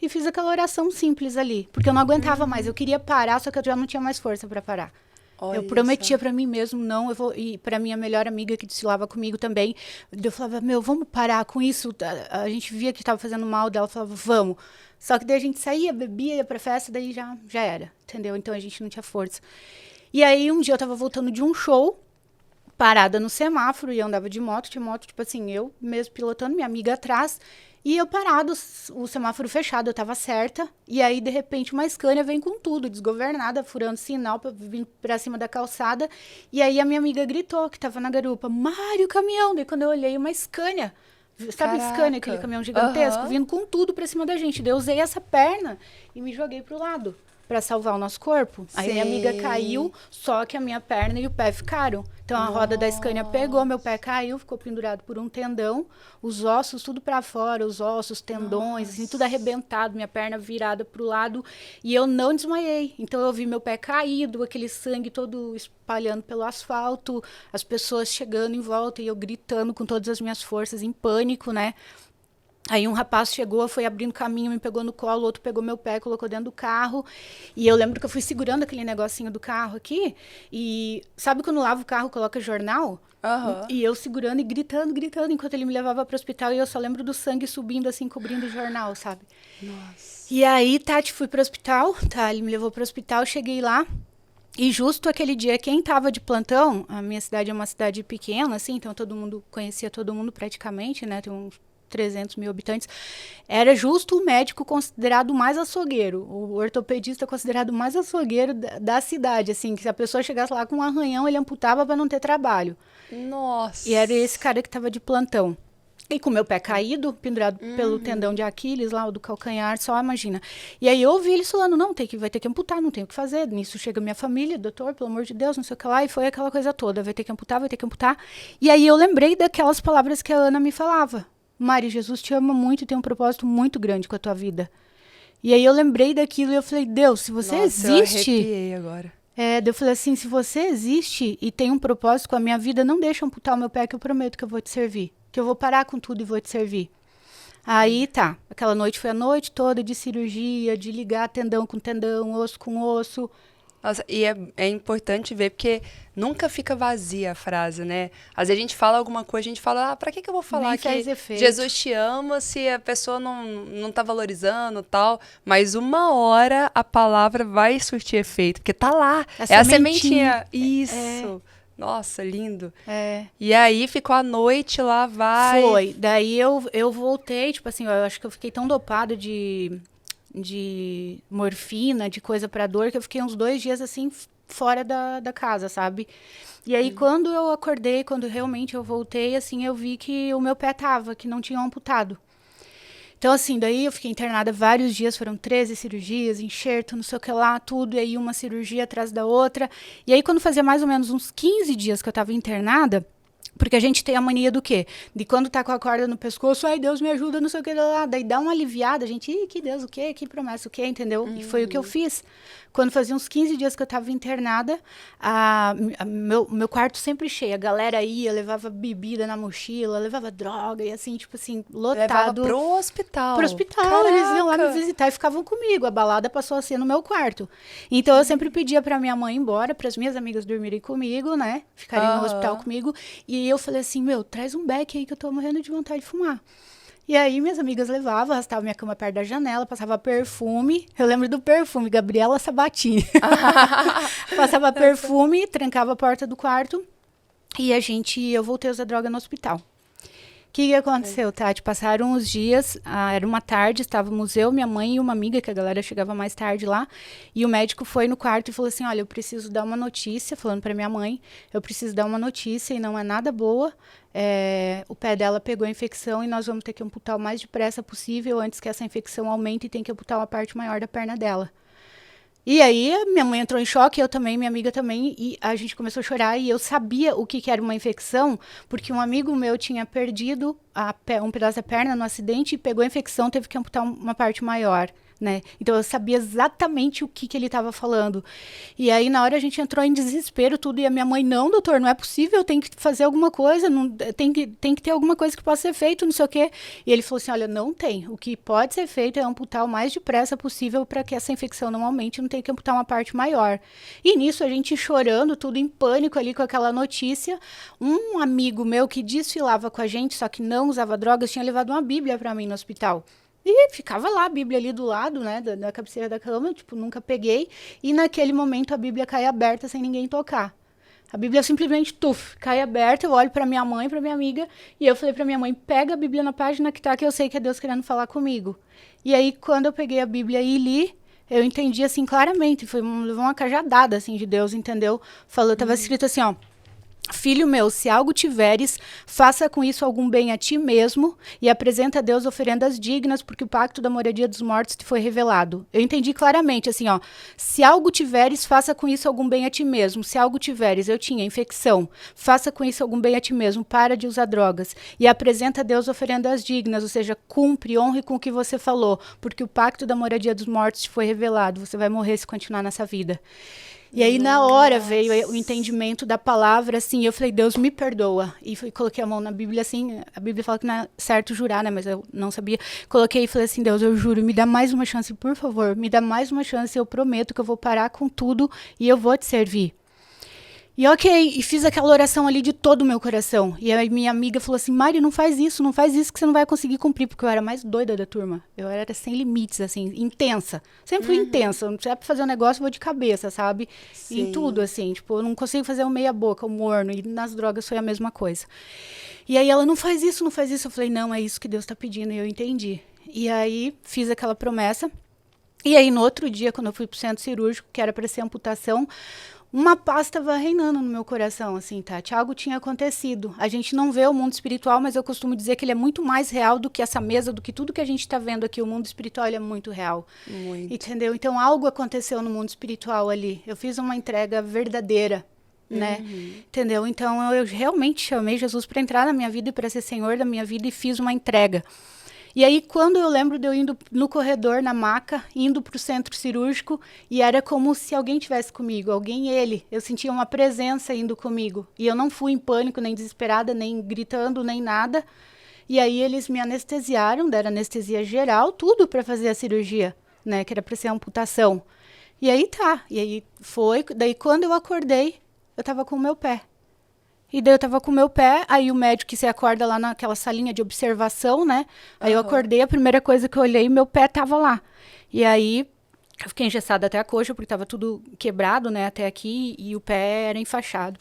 E fiz aquela oração simples ali, porque eu não aguentava mais, eu queria parar, só que eu já não tinha mais força para parar.
Olha,
eu prometia para mim mesmo, não, eu vou, e para minha melhor amiga que desfilava comigo também, eu falava, vamos parar com isso, a gente via que estava fazendo mal dela, falava, vamos. Só que daí a gente saía, bebia, ia pra festa, daí já era, entendeu? Então a gente não tinha força. E aí, um dia eu tava voltando de um show, parada no semáforo, e eu andava de moto, tipo assim, eu mesmo pilotando, minha amiga atrás, e eu parado, o semáforo fechado, eu tava certa, e aí, de repente, uma Scania vem com tudo, desgovernada, furando sinal, vindo pra cima da calçada, e aí a minha amiga gritou, que tava na garupa, Mário, caminhão! Daí quando eu olhei, uma Scania, sabe Scania, aquele caminhão gigantesco, vindo com tudo pra cima da gente. Daí eu usei essa perna e me joguei pro lado pra salvar o nosso corpo. Aí minha amiga caiu, só que a minha perna e o pé ficaram. Então a roda da Scania pegou, meu pé caiu, ficou pendurado por um tendão, os ossos tudo pra fora, os ossos, tendões, assim, tudo arrebentado, minha perna virada pro lado, e eu não desmaiei. Então eu vi meu pé caído, aquele sangue todo espalhando pelo asfalto, as pessoas chegando em volta e eu gritando com todas as minhas forças, em pânico, né? Aí um rapaz chegou, foi abrindo caminho, me pegou no colo, o outro pegou meu pé, colocou dentro do carro. E eu lembro que eu fui segurando aquele negocinho do carro aqui. E sabe quando lava o carro, coloca jornal? E eu segurando e gritando, enquanto ele me levava para o hospital. E eu só lembro do sangue subindo, assim, cobrindo o jornal, sabe?
Nossa.
E aí, Tati, fui pro hospital. Tá, ele me levou pro hospital, cheguei lá. E justo aquele dia, quem tava de plantão, a minha cidade é uma cidade pequena, assim, então todo mundo conhecia todo mundo praticamente, né? Tem uns 300 mil habitantes, era justo o médico considerado mais açougueiro, o ortopedista considerado mais açougueiro da cidade, assim, que se a pessoa chegasse lá com um arranhão, ele amputava para não ter trabalho.
Nossa.
E era esse cara que estava de plantão. E com o meu pé caído, pendurado pelo tendão de Aquiles, lá, o do calcanhar, só imagina. E aí eu ouvi eles falando, não, vai ter que amputar, não tem o que fazer. Nisso chega minha família, doutor, pelo amor de Deus, não sei o que lá. E foi aquela coisa toda, vai ter que amputar, vai ter que amputar. E aí eu lembrei daquelas palavras que a Ana me falava. Mari, Jesus te ama muito e tem um propósito muito grande com a tua vida. E aí eu lembrei daquilo e eu falei, Deus, se você existe...
Eu arrepiei agora.
Eu falei assim, se você existe e tem um propósito com a minha vida, não deixa amputar o meu pé que eu prometo que eu vou te servir. Que eu vou parar com tudo e vou te servir. Aí tá, aquela noite foi a noite toda de cirurgia, de ligar tendão com tendão, osso com osso.
Nossa, e é importante ver, porque nunca fica vazia a frase, né? Às vezes a gente fala alguma coisa, a gente fala, pra que eu vou falar
Nem
que
faz efeito.
Jesus te ama se a pessoa não tá valorizando e tal? Mas uma hora a palavra vai surtir efeito, porque tá lá. É a sementinha. Isso. Nossa, lindo. E aí ficou a noite lá, vai.
Foi. Daí eu voltei, tipo assim, eu acho que eu fiquei tão dopada de morfina, de coisa pra dor, que eu fiquei uns 2 dias assim, fora da casa, sabe? E aí, quando eu acordei, quando realmente eu voltei, assim, eu vi que o meu pé tava, que não tinha amputado. Então, assim, daí eu fiquei internada vários dias, foram 13 cirurgias, enxerto, não sei o que lá, tudo, e aí uma cirurgia atrás da outra. E aí, quando fazia mais ou menos uns 15 dias que eu tava internada, porque a gente tem a mania do quê? De quando tá com a corda no pescoço, ai, Deus me ajuda, não sei o que lá. Daí dá uma aliviada, a gente, que Deus o quê? Que promessa o quê? Entendeu? E foi o que eu fiz. Quando fazia uns 15 dias que eu tava internada, meu quarto sempre cheio. A galera ia, levava bebida na mochila, levava droga, e assim, tipo assim, lotado.
Levava pro hospital.
Pro hospital,
Caraca.
eles iam lá me visitar e ficavam comigo. A balada passou a ser no meu quarto. Então, eu sempre pedia pra minha mãe ir embora, pras minhas amigas dormirem comigo, né? Ficarem no hospital comigo. E eu falei assim, traz um beck aí que eu tô morrendo de vontade de fumar. E aí minhas amigas levavam, arrastavam minha cama perto da janela, passava perfume. Eu lembro do perfume, Gabriela Sabatini. Passava perfume, trancava a porta do quarto e eu voltei a usar droga no hospital. O que aconteceu, Tati? Passaram os dias, era uma tarde, estávamos eu, minha mãe e uma amiga, que a galera chegava mais tarde lá, e o médico foi no quarto e falou assim, olha, eu preciso dar uma notícia, falando para minha mãe, eu preciso dar uma notícia e não é nada boa, o pé dela pegou a infecção e nós vamos ter que amputar o mais depressa possível antes que essa infecção aumente e tem que amputar uma parte maior da perna dela. E aí, minha mãe entrou em choque, eu também, minha amiga também, e a gente começou a chorar, e eu sabia o que era uma infecção, porque um amigo meu tinha perdido um pedaço da perna no acidente, e pegou a infecção, teve que amputar uma parte maior, né? Então, eu sabia exatamente o que ele estava falando. E aí, na hora, a gente entrou em desespero, tudo, e a minha mãe, não, doutor, não é possível, tem que fazer alguma coisa, tem que ter alguma coisa que possa ser feito, não sei o quê. E ele falou assim, olha, não tem. O que pode ser feito é amputar o mais depressa possível para que essa infecção não aumente, não tem que amputar uma parte maior. E nisso, a gente chorando, tudo em pânico ali com aquela notícia. Um amigo meu que desfilava com a gente, só que não usava drogas, tinha levado uma bíblia para mim no hospital. E ficava lá a Bíblia ali do lado, né, da cabeceira da cama, tipo, nunca peguei. E naquele momento a Bíblia cai aberta sem ninguém tocar. A Bíblia simplesmente, cai aberta, eu olho para minha mãe, para minha amiga, e eu falei para minha mãe, pega a Bíblia na página que tá, que eu sei que é Deus querendo falar comigo. E aí, quando eu peguei a Bíblia e li, eu entendi, assim, claramente, levou uma cajadada, assim, de Deus, entendeu? Falou, tava escrito assim, ó, filho meu, se algo tiveres, faça com isso algum bem a ti mesmo e apresenta a Deus oferendas dignas, porque o pacto da moradia dos mortos te foi revelado. Eu entendi claramente, assim, ó, se algo tiveres, faça com isso algum bem a ti mesmo. Se algo tiveres, eu tinha infecção, faça com isso algum bem a ti mesmo, para de usar drogas e apresenta a Deus oferendas dignas, ou seja, cumpre, honre com o que você falou, porque o pacto da moradia dos mortos te foi revelado. Você vai morrer se continuar nessa vida. E aí, na hora, veio o entendimento da palavra, assim, eu falei, Deus, me perdoa. E coloquei a mão na Bíblia, assim, a Bíblia fala que não é certo jurar, né, mas eu não sabia. Coloquei e falei assim, Deus, eu juro, me dá mais uma chance, por favor, me dá mais uma chance, eu prometo que eu vou parar com tudo e eu vou te servir. E ok, e fiz aquela oração ali de todo o meu coração. E aí minha amiga falou assim, Mari, não faz isso que você não vai conseguir cumprir, porque eu era mais doida da turma. Eu era sem limites, assim, intensa. Sempre fui intensa, não tiver pra fazer um negócio, eu vou de cabeça, sabe?
Sim.
Em tudo, assim, tipo, eu não consigo fazer um meia boca, um morno, e nas drogas foi a mesma coisa. E aí ela, não faz isso. Eu falei, não, é isso que Deus tá pedindo, e eu entendi. E aí fiz aquela promessa. E aí no outro dia, quando eu fui pro centro cirúrgico, que era pra ser amputação, uma paz estava reinando no meu coração, assim, Tati. Algo tinha acontecido. A gente não vê o mundo espiritual, mas eu costumo dizer que ele é muito mais real do que essa mesa, do que tudo que a gente está vendo aqui. O mundo espiritual, ele é muito real.
Muito.
Entendeu? Então, algo aconteceu no mundo espiritual ali. Eu fiz uma entrega verdadeira, né? Entendeu? Então, eu realmente chamei Jesus para entrar na minha vida e para ser Senhor da minha vida e fiz uma entrega. E aí, quando eu lembro de eu indo no corredor, na maca, indo para o centro cirúrgico, e era como se alguém tivesse comigo, eu sentia uma presença indo comigo. E eu não fui em pânico, nem desesperada, nem gritando, nem nada. E aí eles me anestesiaram, deram anestesia geral, tudo para fazer a cirurgia, né, que era para ser a amputação. E aí daí quando eu acordei, eu estava com o meu pé. E daí eu tava com o meu pé, aí o médico que você acorda lá naquela salinha de observação, né? Aí eu acordei, a primeira coisa que eu olhei, meu pé tava lá. E aí eu fiquei engessada até a coxa, porque tava tudo quebrado, né, até aqui, e o pé era enfaixado,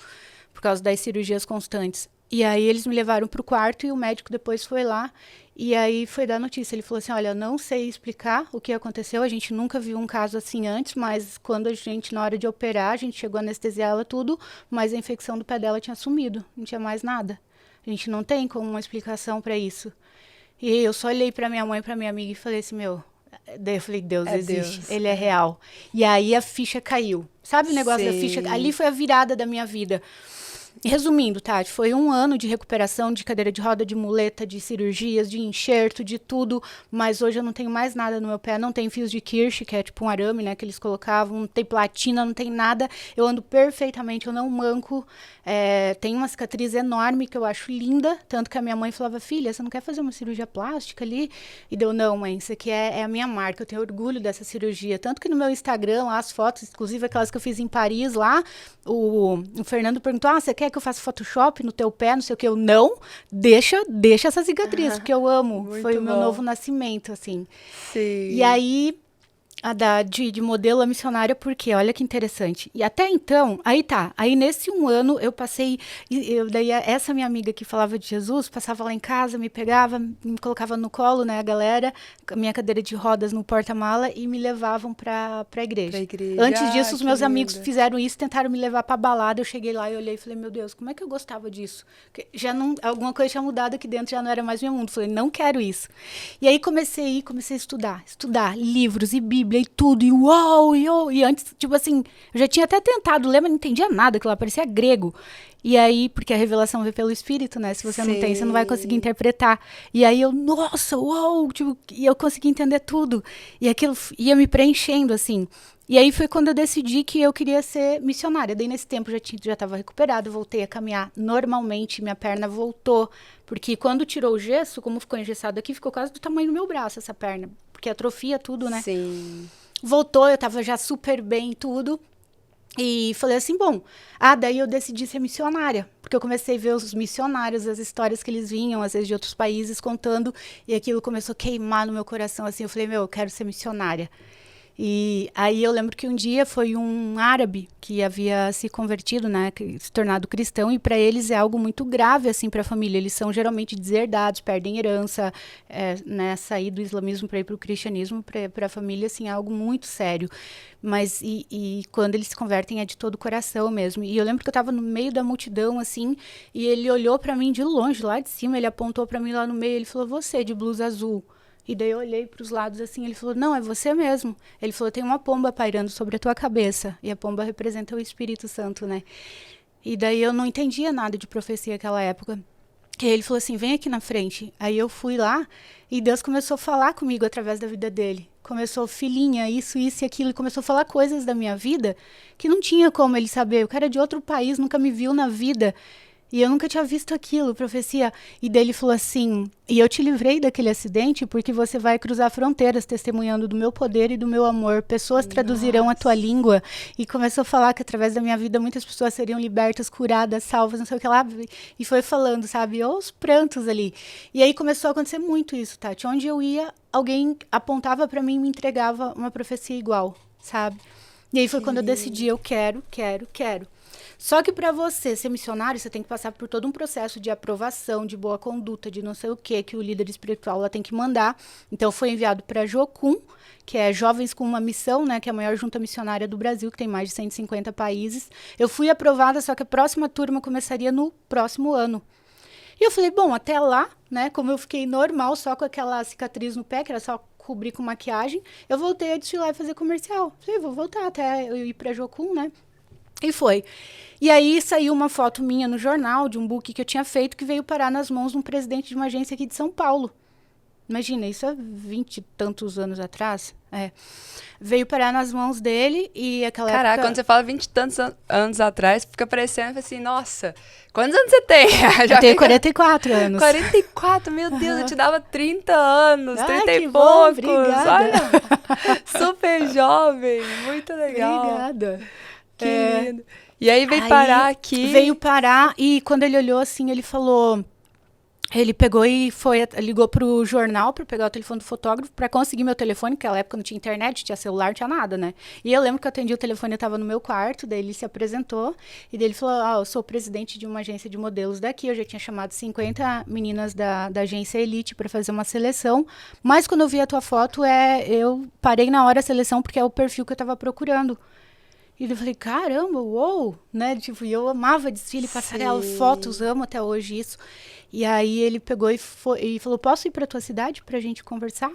por causa das cirurgias constantes. E aí eles me levaram pro quarto e o médico depois foi lá e aí foi dar notícia. Ele falou assim, olha, não sei explicar o que aconteceu, a gente nunca viu um caso assim antes, mas quando a gente, na hora de operar, a gente chegou a anestesiar ela tudo, mas a infecção do pé dela tinha sumido, não tinha mais nada. A gente não tem como uma explicação para isso. E eu só olhei para minha mãe e para minha amiga e falei assim, daí eu falei, Deus existe, Deus. Ele é real. E aí a ficha caiu. Sabe o negócio da ficha? Ali foi a virada da minha vida. Resumindo, Tati, foi 1 ano de recuperação de cadeira de roda, de muleta, de cirurgias, de enxerto, de tudo, mas hoje eu não tenho mais nada no meu pé, não tem fios de Kirsch, que é tipo um arame, né, que eles colocavam, não tem platina, não tem nada, eu ando perfeitamente, eu não manco, tem uma cicatriz enorme que eu acho linda, tanto que a minha mãe falava, filha, você não quer fazer uma cirurgia plástica ali? E deu, não, mãe, isso aqui é a minha marca, eu tenho orgulho dessa cirurgia, tanto que no meu Instagram, lá, as fotos, inclusive aquelas que eu fiz em Paris lá, o Fernando perguntou, você quer que eu faça Photoshop no teu pé, não sei o que, eu não, deixa essa cicatriz, porque eu amo, foi o meu novo nascimento, assim.
Sim.
E aí, de modelo a missionária, porque olha que interessante. E até então, aí nesse 1 ano eu passei, daí essa minha amiga que falava de Jesus, passava lá em casa, me pegava, me colocava no colo, né, a galera, com a minha cadeira de rodas no porta-mala e me levavam pra igreja. Antes disso, os meus amigos fizeram isso, tentaram me levar pra balada, eu cheguei lá e olhei e falei, meu Deus, como é que eu gostava disso? Alguma coisa tinha mudado aqui dentro, já não era mais meu mundo. Falei, não quero isso. E aí comecei a estudar livros e Bíblia e tudo, e antes, tipo assim, eu já tinha até tentado ler, mas não entendia nada, aquilo lá parecia grego. E aí, porque a revelação vem pelo Espírito, né? Se você não tem, você não vai conseguir interpretar. E aí eu, nossa, tipo, e eu consegui entender tudo. E aquilo ia me preenchendo, assim. E aí foi quando eu decidi que eu queria ser missionária. Daí nesse tempo já estava recuperado, voltei a caminhar normalmente, minha perna voltou. Porque quando tirou o gesso, como ficou engessado aqui, ficou quase do tamanho do meu braço essa perna. Porque atrofia tudo, né?
Sim.
Voltou, eu tava já super bem e tudo. E falei assim, bom, daí eu decidi ser missionária, porque eu comecei a ver os missionários, as histórias que eles vinham, às vezes de outros países, contando, e aquilo começou a queimar no meu coração, assim, eu falei, eu quero ser missionária. E aí eu lembro que um dia foi um árabe que havia se convertido, né, se tornado cristão, e para eles é algo muito grave assim para a família. Eles são geralmente deserdados, perdem herança, né, sair do islamismo para ir para o cristianismo para a família assim é algo muito sério. Mas e quando eles se convertem é de todo o coração mesmo. E eu lembro que eu estava no meio da multidão assim, e ele olhou para mim de longe, lá de cima, ele apontou para mim lá no meio, ele falou: "Você de blusa azul". E daí eu olhei para os lados assim, ele falou, não, é você mesmo. Ele falou, tem uma pomba pairando sobre a tua cabeça. E a pomba representa o Espírito Santo, né? E daí eu não entendia nada de profecia naquela época. E ele falou assim, vem aqui na frente. Aí eu fui lá e Deus começou a falar comigo através da vida dele. Começou, filhinha, isso e aquilo. E começou a falar coisas da minha vida que não tinha como ele saber. O cara é de outro país, nunca me viu na vida. E eu nunca tinha visto aquilo, profecia. E daí ele falou assim, e eu te livrei daquele acidente porque você vai cruzar fronteiras testemunhando do meu poder e do meu amor. Pessoas traduzirão a tua língua. E começou a falar que através da minha vida muitas pessoas seriam libertas, curadas, salvas, não sei o que lá. E foi falando, sabe, os prantos ali. E aí começou a acontecer muito isso, Tati. Onde eu ia, alguém apontava para mim e me entregava uma profecia igual, sabe? E aí foi quando eu decidi, eu quero. Só que para você ser missionário, você tem que passar por todo um processo de aprovação, de boa conduta, de não sei o que o líder espiritual lá tem que mandar. Então foi enviado para Jocum, que é Jovens com uma Missão, né, que é a maior junta missionária do Brasil, que tem mais de 150 países. Eu fui aprovada, só que a próxima turma começaria no próximo ano. E eu falei, bom, até lá, né, como eu fiquei normal, só com aquela cicatriz no pé, que era só cobrir com maquiagem, eu voltei a desfilar e fazer comercial. Falei, vou voltar até eu ir para Jocum, né? E foi. E aí saiu uma foto minha no jornal de um book que eu tinha feito que veio parar nas mãos de um presidente de uma agência aqui de São Paulo. Imagina, isso há 20 e tantos anos atrás. Veio parar nas mãos dele e aquela época...
Caraca, quando você fala 20 e tantos anos atrás, fica parecendo assim, nossa, quantos anos você tem?
Eu tenho 44 anos.
44, meu Deus, eu te dava 30 anos, 30 e
que
poucos.
bom, obrigada.
Olha, super jovem, muito legal.
Obrigada.
Que lindo. E aí veio parar aqui.
Veio parar e quando ele olhou assim, ele falou... Ele pegou e ligou pro jornal para pegar o telefone do fotógrafo para conseguir meu telefone, porque naquela época não tinha internet, não tinha celular, não tinha nada, né? E eu lembro que eu atendi o telefone, eu estava no meu quarto, daí ele se apresentou e daí ele falou, eu sou o presidente de uma agência de modelos daqui, eu já tinha chamado 50 meninas da agência Elite para fazer uma seleção, mas quando eu vi a tua foto, eu parei na hora a seleção porque é o perfil que eu estava procurando. E eu falei, caramba, uou, né? Tipo, eu amava desfile, passarela, fotos, amo até hoje isso. E aí ele pegou e falou, posso ir para tua cidade pra gente conversar?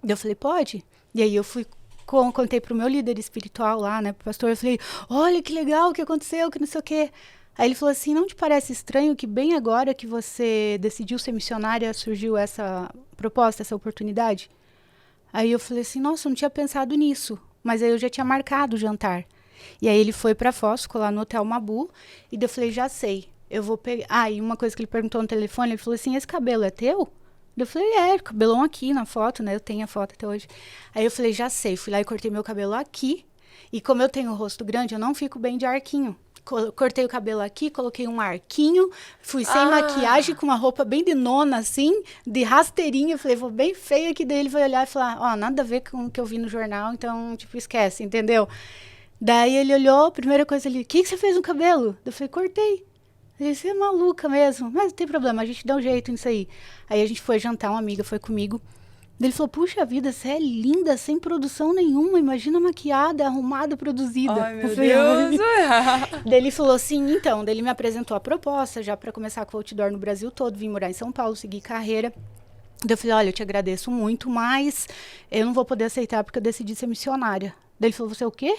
Eu falei, pode. E aí eu fui, contei pro meu líder espiritual lá, né, pro pastor, eu falei, olha que legal, o que aconteceu, que não sei o quê. Aí ele falou assim, não te parece estranho que bem agora que você decidiu ser missionária, surgiu essa proposta, essa oportunidade? Aí eu falei assim, nossa, eu não tinha pensado nisso. Mas aí eu já tinha marcado o jantar. E aí ele foi pra Foz, ficou lá no Hotel Mabu, e daí eu falei, já sei. Eu vou pegar... e uma coisa que ele perguntou no telefone, ele falou assim, esse cabelo é teu? Eu falei, cabelão aqui na foto, né? Eu tenho a foto até hoje. Aí eu falei, já sei. Fui lá e cortei meu cabelo aqui. E como eu tenho o rosto grande, eu não fico bem de arquinho. Cortei o cabelo aqui, coloquei um arquinho, fui sem maquiagem, com uma roupa bem de nona, assim, de rasteirinha. Falei, vou bem feia, que daí ele vai olhar e falar, nada a ver com o que eu vi no jornal, então, tipo, esquece, entendeu? Daí ele olhou, a primeira coisa, ele, o que você fez no cabelo? Eu falei, cortei. Ele disse, você é maluca mesmo. Mas não tem problema, a gente dá um jeito nisso aí. Aí a gente foi jantar, uma amiga foi comigo. Ele falou, puxa vida, você é linda, sem produção nenhuma. Imagina maquiada, arrumada, produzida.
Ai, meu Deus.
Daí ele falou assim, então, daí ele me apresentou a proposta, já para começar com o outdoor no Brasil todo, vim morar em São Paulo, seguir carreira. Daí eu falei, olha, eu te agradeço muito, mas eu não vou poder aceitar porque eu decidi ser missionária. Daí ele falou, você é o quê?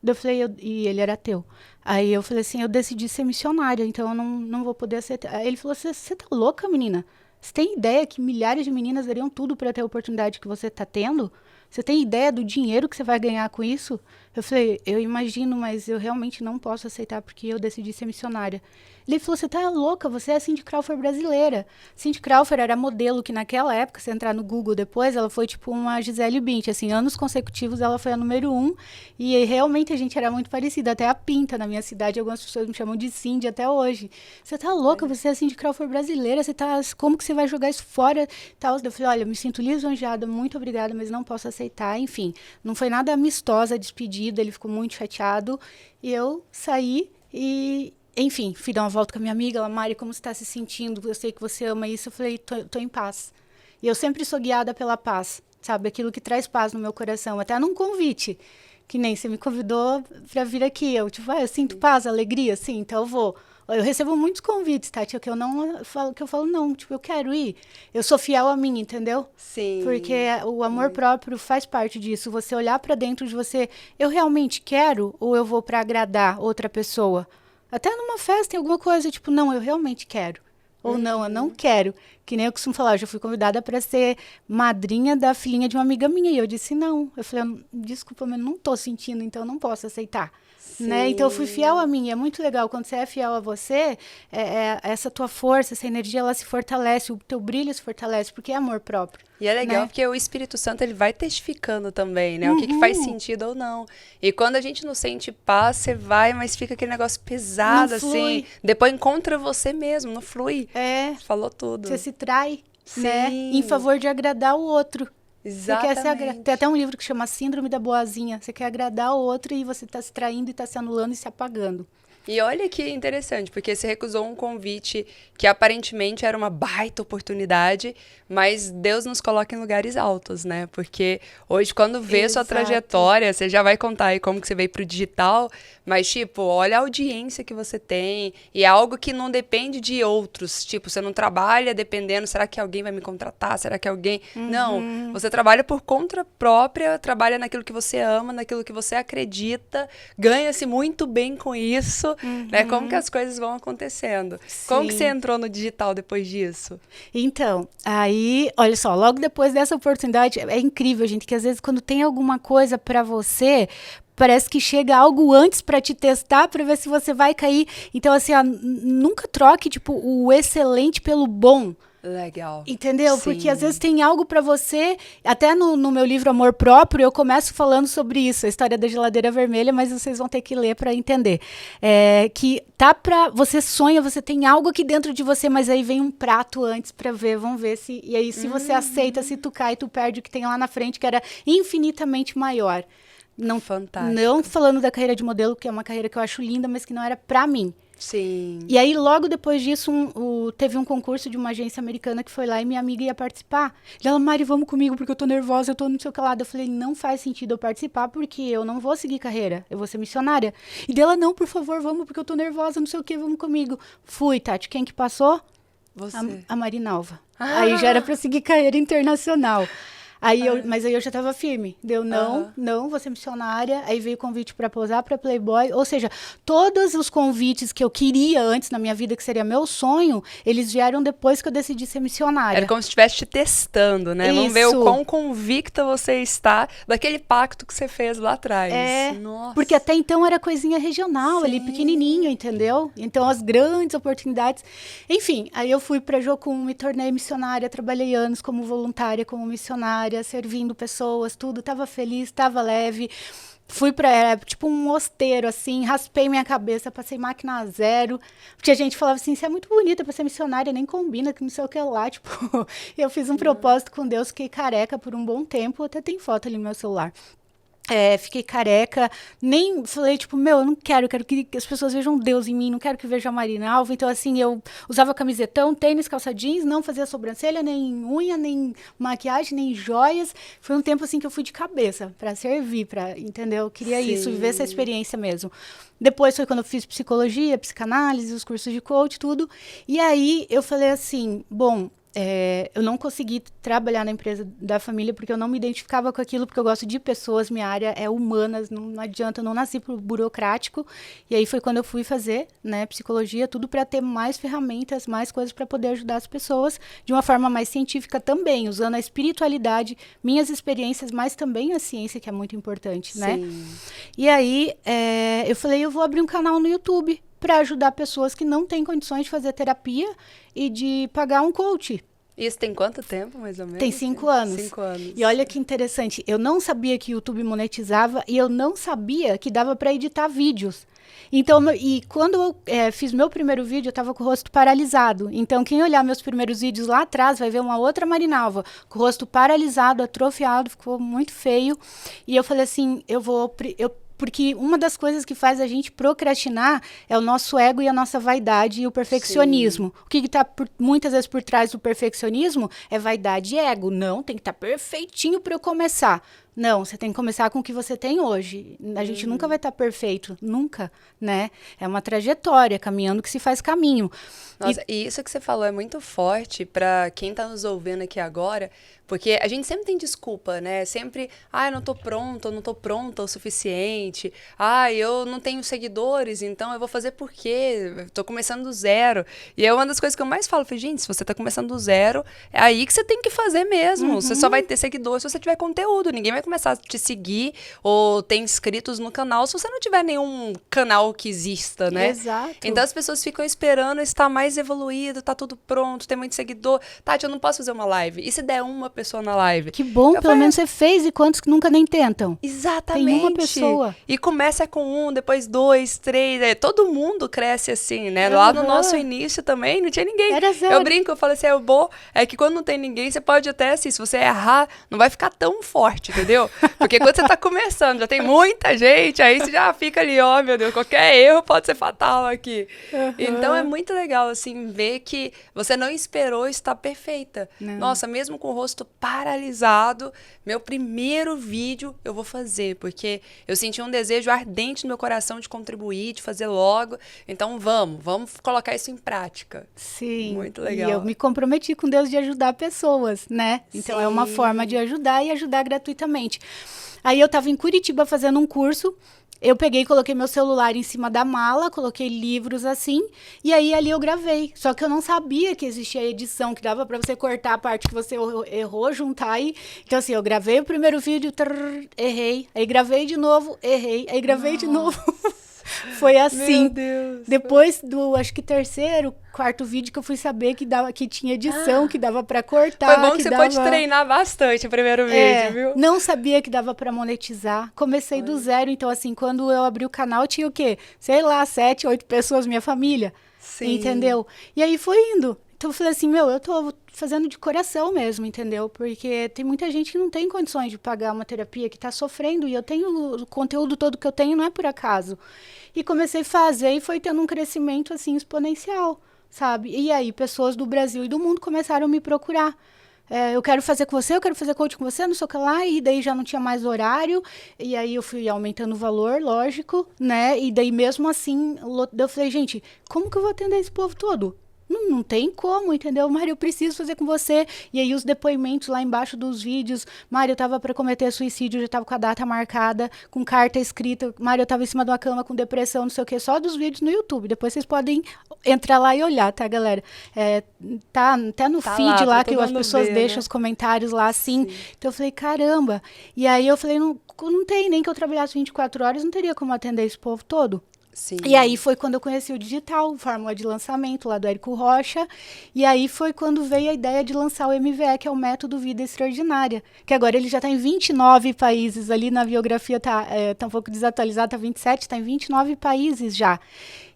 Daí eu falei, e ele era ateu. Aí eu falei assim, eu decidi ser missionária, então eu não vou poder aceitar. Aí ele falou, você tá louca, menina? Você tem ideia que milhares de meninas dariam tudo para ter a oportunidade que você tá tendo? Você tem ideia do dinheiro que você vai ganhar com isso? Eu falei, eu imagino, mas eu realmente não posso aceitar porque eu decidi ser missionária. Ele falou, você tá louca, você é a Cindy Crawford brasileira. Cindy Crawford era modelo que naquela época, se entrar no Google depois, ela foi tipo uma Gisele Bündchen, assim, anos consecutivos ela foi a número 1 e realmente a gente era muito parecida, até a pinta na minha cidade, algumas pessoas me chamam de Cindy até hoje. Você tá louca, você é a Cindy Crawford brasileira, você tá, como que você vai jogar isso fora? Tal. Eu falei, olha, eu me sinto lisonjeada, muito obrigada, mas não posso aceitar, enfim, não foi nada amistosa a despedida, ele ficou muito chateado e eu saí e enfim, fui dar uma volta com a minha amiga, ela, Mari, como você está se sentindo? Eu sei que você ama isso. Eu falei, tô em paz. E eu sempre sou guiada pela paz, sabe? Aquilo que traz paz no meu coração. Até num convite, que nem você me convidou para vir aqui. Eu, tipo, eu sinto paz, alegria, sim, então eu vou. Eu recebo muitos convites, Tati, que eu não falo, que eu falo, não, tipo, eu quero ir. Eu sou fiel a mim, entendeu?
Sim.
Porque o amor próprio faz parte disso. Você olhar para dentro de você, eu realmente quero ou eu vou para agradar outra pessoa? Até numa festa tem alguma coisa, tipo, não, eu realmente quero. Ou não, eu não quero. Que nem eu costumo falar, eu já fui convidada para ser madrinha da filhinha de uma amiga minha. E eu disse não. Eu falei, desculpa, mas eu não tô sentindo, então eu não posso aceitar. Né? Então eu fui fiel a mim. É muito legal. Quando você é fiel a você, essa tua força, essa energia, ela se fortalece. O teu brilho se fortalece, porque é amor próprio.
E é legal, né? Porque o Espírito Santo, ele vai testificando também, né? O que faz sentido ou não. E quando a gente não sente paz, você vai, mas fica aquele negócio pesado, assim. Depois encontra você mesmo, não flui. Falou tudo.
Você se trai, né? Em favor de agradar o outro.
Exatamente.
Tem até um livro que chama Síndrome da Boazinha. Você quer agradar o outro e você está se traindo e está se anulando e se apagando.
E olha que interessante, porque você recusou um convite que aparentemente era uma baita oportunidade, mas Deus nos coloca em lugares altos, né? Porque hoje, quando vê sua trajetória, você já vai contar aí como que você veio pro digital, mas, tipo, olha a audiência que você tem, e é algo que não depende de outros. Tipo, você não trabalha dependendo, será que alguém vai me contratar? Será que alguém... Não, você trabalha por conta própria, trabalha naquilo que você ama, naquilo que você acredita, ganha-se muito bem com isso, né? Como que as coisas vão acontecendo? Sim. Como que você entrou no digital depois disso?
Então, aí, olha só, logo depois dessa oportunidade, é incrível, gente, que às vezes quando tem alguma coisa pra você, parece que chega algo antes para te testar, para ver se você vai cair. Então, assim, nunca troque, tipo, o excelente pelo bom.
Legal.
Entendeu? Sim. Porque às vezes tem algo para você, até no meu livro Amor Próprio, eu começo falando sobre isso, a história da geladeira vermelha, mas vocês vão ter que ler para entender. Que tá pra, você sonha, você tem algo aqui dentro de você, mas aí vem um prato antes para ver, vamos ver se, e aí se você aceita, se tu cai, tu perde o que tem lá na frente, que era infinitamente maior. Não, fantástico. Não falando da carreira de modelo, que é uma carreira que eu acho linda, mas que não era para mim.
Sim.
E aí, logo depois disso, teve um concurso de uma agência americana que foi lá e minha amiga ia participar. Ela, Mari, vamos comigo, porque eu tô nervosa, eu tô não sei o que lá. Eu falei, não faz sentido eu participar, porque eu não vou seguir carreira, eu vou ser missionária. E dela, não, por favor, vamos, porque eu tô nervosa, não sei o que, vamos comigo. Fui, Tati, quem que passou?
Você.
A Marinalva. Aí já era pra seguir carreira internacional. Mas aí eu já estava firme. Deu, não, vou ser missionária. Aí veio o convite para posar para Playboy. Ou seja, todos os convites que eu queria antes na minha vida, que seria meu sonho, eles vieram depois que eu decidi ser missionária.
Era como se estivesse te testando, né? Isso. Vamos ver o quão convicta você está daquele pacto que você fez lá atrás.
Nossa. Porque até então era coisinha regional, sim, ali pequenininho, entendeu? Então as grandes oportunidades. Enfim, aí eu fui para Jocum, me tornei missionária, trabalhei anos como voluntária, como missionária, servindo pessoas, tudo, tava feliz, tava leve, fui pra, tipo um mosteiro, assim, raspei minha cabeça, passei máquina zero, porque a gente falava assim, você é muito bonita pra ser missionária, nem combina, que não sei o que lá, tipo, eu fiz um propósito com Deus, fiquei careca por um bom tempo, até tem foto ali no meu celular. Fiquei careca, nem falei, tipo, eu não quero que as pessoas vejam Deus em mim, não quero que vejam a Marinalva. Então, assim, eu usava camisetão, tênis, calça jeans, não fazia sobrancelha, nem unha, nem maquiagem, nem joias. Foi um tempo, assim, que eu fui de cabeça pra servir, entendeu? Eu queria isso, viver essa experiência mesmo. Depois foi quando eu fiz psicologia, psicanálise, os cursos de coach, tudo. E aí, eu falei assim, bom, eu não consegui trabalhar na empresa da família porque eu não me identificava com aquilo, porque eu gosto de pessoas, minha área é humanas, não adianta, eu não nasci pro burocrático. E aí foi quando eu fui fazer, né, psicologia, tudo para ter mais ferramentas, mais coisas para poder ajudar as pessoas de uma forma mais científica também, usando a espiritualidade, minhas experiências, mas também a ciência, que é muito importante, né?
Sim.
E aí eu falei, eu vou abrir um canal no YouTube para ajudar pessoas que não têm condições de fazer terapia e de pagar um coach.
Isso tem quanto tempo, mais ou menos?
Tem 5 anos.
5 anos.
E olha que interessante, eu não sabia que o YouTube monetizava e eu não sabia que dava para editar vídeos. Então, e quando eu fiz meu primeiro vídeo, eu estava com o rosto paralisado. Então, quem olhar meus primeiros vídeos lá atrás vai ver uma outra Marinalva, com o rosto paralisado, atrofiado, ficou muito feio. E eu falei assim, porque uma das coisas que faz a gente procrastinar é o nosso ego e a nossa vaidade e o perfeccionismo. Sim. O que está muitas vezes por trás do perfeccionismo é vaidade e ego. Não, tem que estar perfeitinho para eu começar. Não, você tem que começar com o que você tem hoje. A gente nunca vai estar perfeito, nunca, né? É uma trajetória, caminhando que se faz caminho.
Nossa, e isso que você falou é muito forte para quem está nos ouvindo aqui agora, porque a gente sempre tem desculpa, né? Sempre, eu não tô pronta, eu não tô pronta o suficiente. Eu não tenho seguidores, então eu vou fazer por quê? Tô começando do zero. E é uma das coisas que eu mais falo, gente, se você tá começando do zero, é aí que você tem que fazer mesmo. Você só vai ter seguidores se você tiver conteúdo. Ninguém vai começar a te seguir ou ter inscritos no canal se você não tiver nenhum canal que exista, né?
Exato.
Então as pessoas ficam esperando estar mais evoluído, tá tudo pronto, tem muito seguidor. Tati, eu não posso fazer uma live. E se der uma pessoa na live?
Que bom, pelo menos você fez, e quantos que nunca nem tentam?
Exatamente.
Tem uma pessoa.
E começa com 1, depois 2, 3. Todo mundo cresce assim, né? Lá no nosso início também não tinha ninguém.
Era zero.
Eu brinco, eu falo assim, é que quando não tem ninguém, você pode até, assim, se você errar, não vai ficar tão forte, entendeu? Porque quando você tá começando, já tem muita gente, aí você já fica ali, meu Deus, qualquer erro pode ser fatal aqui. Então é muito legal, assim, ver que você não esperou estar perfeita.
Não.
Nossa, mesmo com o rosto paralisado, meu primeiro vídeo eu vou fazer, porque eu senti um desejo ardente no meu coração de contribuir, de fazer logo. Então vamos colocar isso em prática.
Sim.
Muito legal.
E eu me comprometi com Deus de ajudar pessoas, né? Então é uma forma de ajudar e ajudar gratuitamente. Aí eu estava em Curitiba fazendo um curso. Eu peguei e coloquei meu celular em cima da mala, coloquei livros assim, e aí ali eu gravei. Só que eu não sabia que existia a edição, que dava pra você cortar a parte que você errou, juntar aí. Então assim, eu gravei o primeiro vídeo, errei. Aí gravei de novo, errei. Aí gravei de novo. Foi assim.
Meu Deus.
Depois do, acho que quarto vídeo que eu fui saber que tinha edição, que dava pra cortar.
Foi bom que você pode treinar bastante o primeiro vídeo, viu?
Não sabia que dava pra monetizar. Comecei do zero, então assim, quando eu abri o canal, tinha o quê? Sei lá, 7, 8 pessoas, minha família.
Sim.
Entendeu? E aí foi indo. Então eu falei assim, eu tô fazendo de coração mesmo, entendeu? Porque tem muita gente que não tem condições de pagar uma terapia, que tá sofrendo, e eu tenho o conteúdo todo que eu tenho, não é por acaso. E comecei a fazer e foi tendo um crescimento, assim, exponencial, sabe? E aí pessoas do Brasil e do mundo começaram a me procurar. Eu quero fazer com você, eu quero fazer coach com você, não sei o que lá, e daí já não tinha mais horário, e aí eu fui aumentando o valor, lógico, né? E daí mesmo assim, eu falei, gente, como que eu vou atender esse povo todo? Não tem como, entendeu? Mário, eu preciso fazer com você. E aí os depoimentos lá embaixo dos vídeos. Mário, eu tava pra cometer suicídio, já tava com a data marcada, com carta escrita. Mário, eu tava em cima de uma cama com depressão, não sei o que, só dos vídeos no YouTube. Depois vocês podem entrar lá e olhar, tá, galera? Tá até no feed lá que as pessoas deixam os comentários lá, assim. Sim. Então eu falei, caramba. E aí eu falei, não tem nem que eu trabalhasse 24 horas, não teria como atender esse povo todo.
Sim.
E aí foi quando eu conheci o digital, fórmula de lançamento lá do Érico Rocha, e aí foi quando veio a ideia de lançar o MVE, que é o Método Vida Extraordinária, que agora ele já está em 29 países, ali na biografia tá um pouco desatualizado, tá 27, está em 29 países já.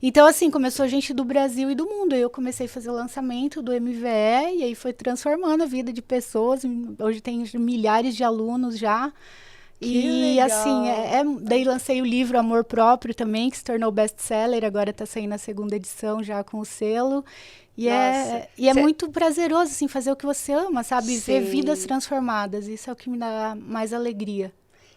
Então assim, começou gente do Brasil e do mundo, eu comecei a fazer o lançamento do MVE, e aí foi transformando a vida de pessoas, hoje tem milhares de alunos já. E assim, daí lancei o livro Amor Próprio também, que se tornou best-seller, agora está saindo a segunda edição já com o selo. E é muito prazeroso, assim, fazer o que você ama, sabe?
Sim.
Ver vidas transformadas, isso é o que me dá mais alegria.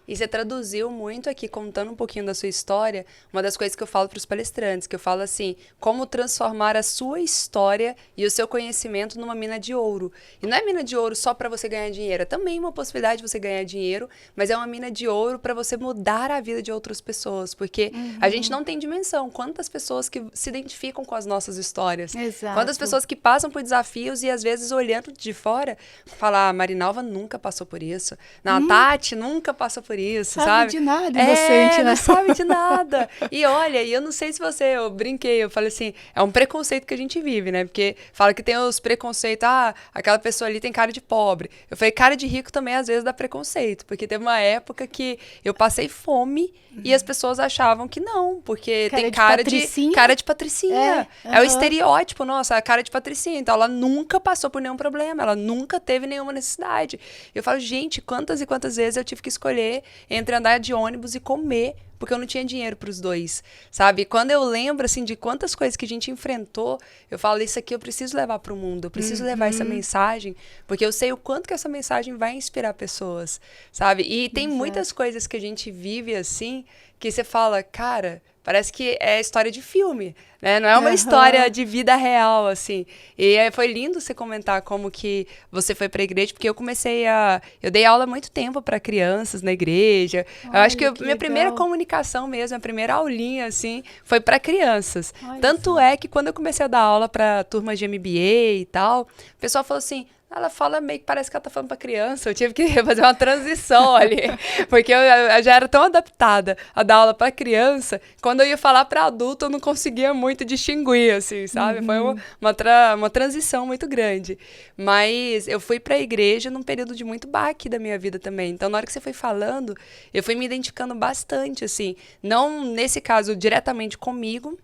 E você traduziu muito aqui, contando um pouquinho da sua história, uma das coisas que eu falo para os palestrantes, que eu falo assim, como transformar a sua história e o seu conhecimento numa mina de ouro. E não é mina de ouro só para você ganhar dinheiro, é também uma possibilidade de você ganhar dinheiro, mas é uma mina de ouro para você mudar a vida de outras pessoas, porque a gente não tem dimensão quantas pessoas que se identificam com as nossas histórias.
Exato.
Quantas pessoas que passam por desafios e às vezes olhando de fora, falar, a Marinalva nunca passou por isso. Não, a Tati nunca passou por isso, sabe?
Sabe de nada, inocente, né?
Não sabe de nada. E olha, e eu não sei se eu brinquei, eu falei assim, é um preconceito que a gente vive, né? Porque fala que tem os preconceitos, aquela pessoa ali tem cara de pobre. Eu falei, cara de rico também às vezes dá preconceito, porque teve uma época que eu passei fome e as pessoas achavam que não, porque tem cara de patricinha. É o estereótipo, nossa, a cara de patricinha. Então ela nunca passou por nenhum problema, ela nunca teve nenhuma necessidade. Eu falo, gente, quantas e quantas vezes eu tive que escolher entre andar de ônibus e comer, porque eu não tinha dinheiro para os dois, sabe? Quando eu lembro, assim, de quantas coisas que a gente enfrentou, eu falo, isso aqui eu preciso levar para o mundo, eu preciso levar essa mensagem, porque eu sei o quanto que essa mensagem vai inspirar pessoas, sabe? E tem muitas coisas que a gente vive, assim, que você fala, cara, parece que é história de filme, né? Não é uma história de vida real, assim. E foi lindo você comentar como que você foi para a igreja, porque eu dei aula há muito tempo para crianças na igreja.
Olha,
eu acho que minha
legal.
primeira comunicação mesmo, a primeira aulinha, assim, foi para crianças.
Olha
Tanto
só.
é que quando eu comecei a dar aula para turmas de MBA e tal, o pessoal falou assim, ela fala meio que parece que ela tá falando pra criança. Eu tive que fazer uma transição ali. Porque eu já era tão adaptada a dar aula pra criança. Quando eu ia falar pra adulto, eu não conseguia muito distinguir, assim, sabe? Foi uma transição muito grande. Mas eu fui pra igreja num período de muito baque da minha vida também. Então, na hora que você foi falando, eu fui me identificando bastante, assim. Não, nesse caso, diretamente comigo,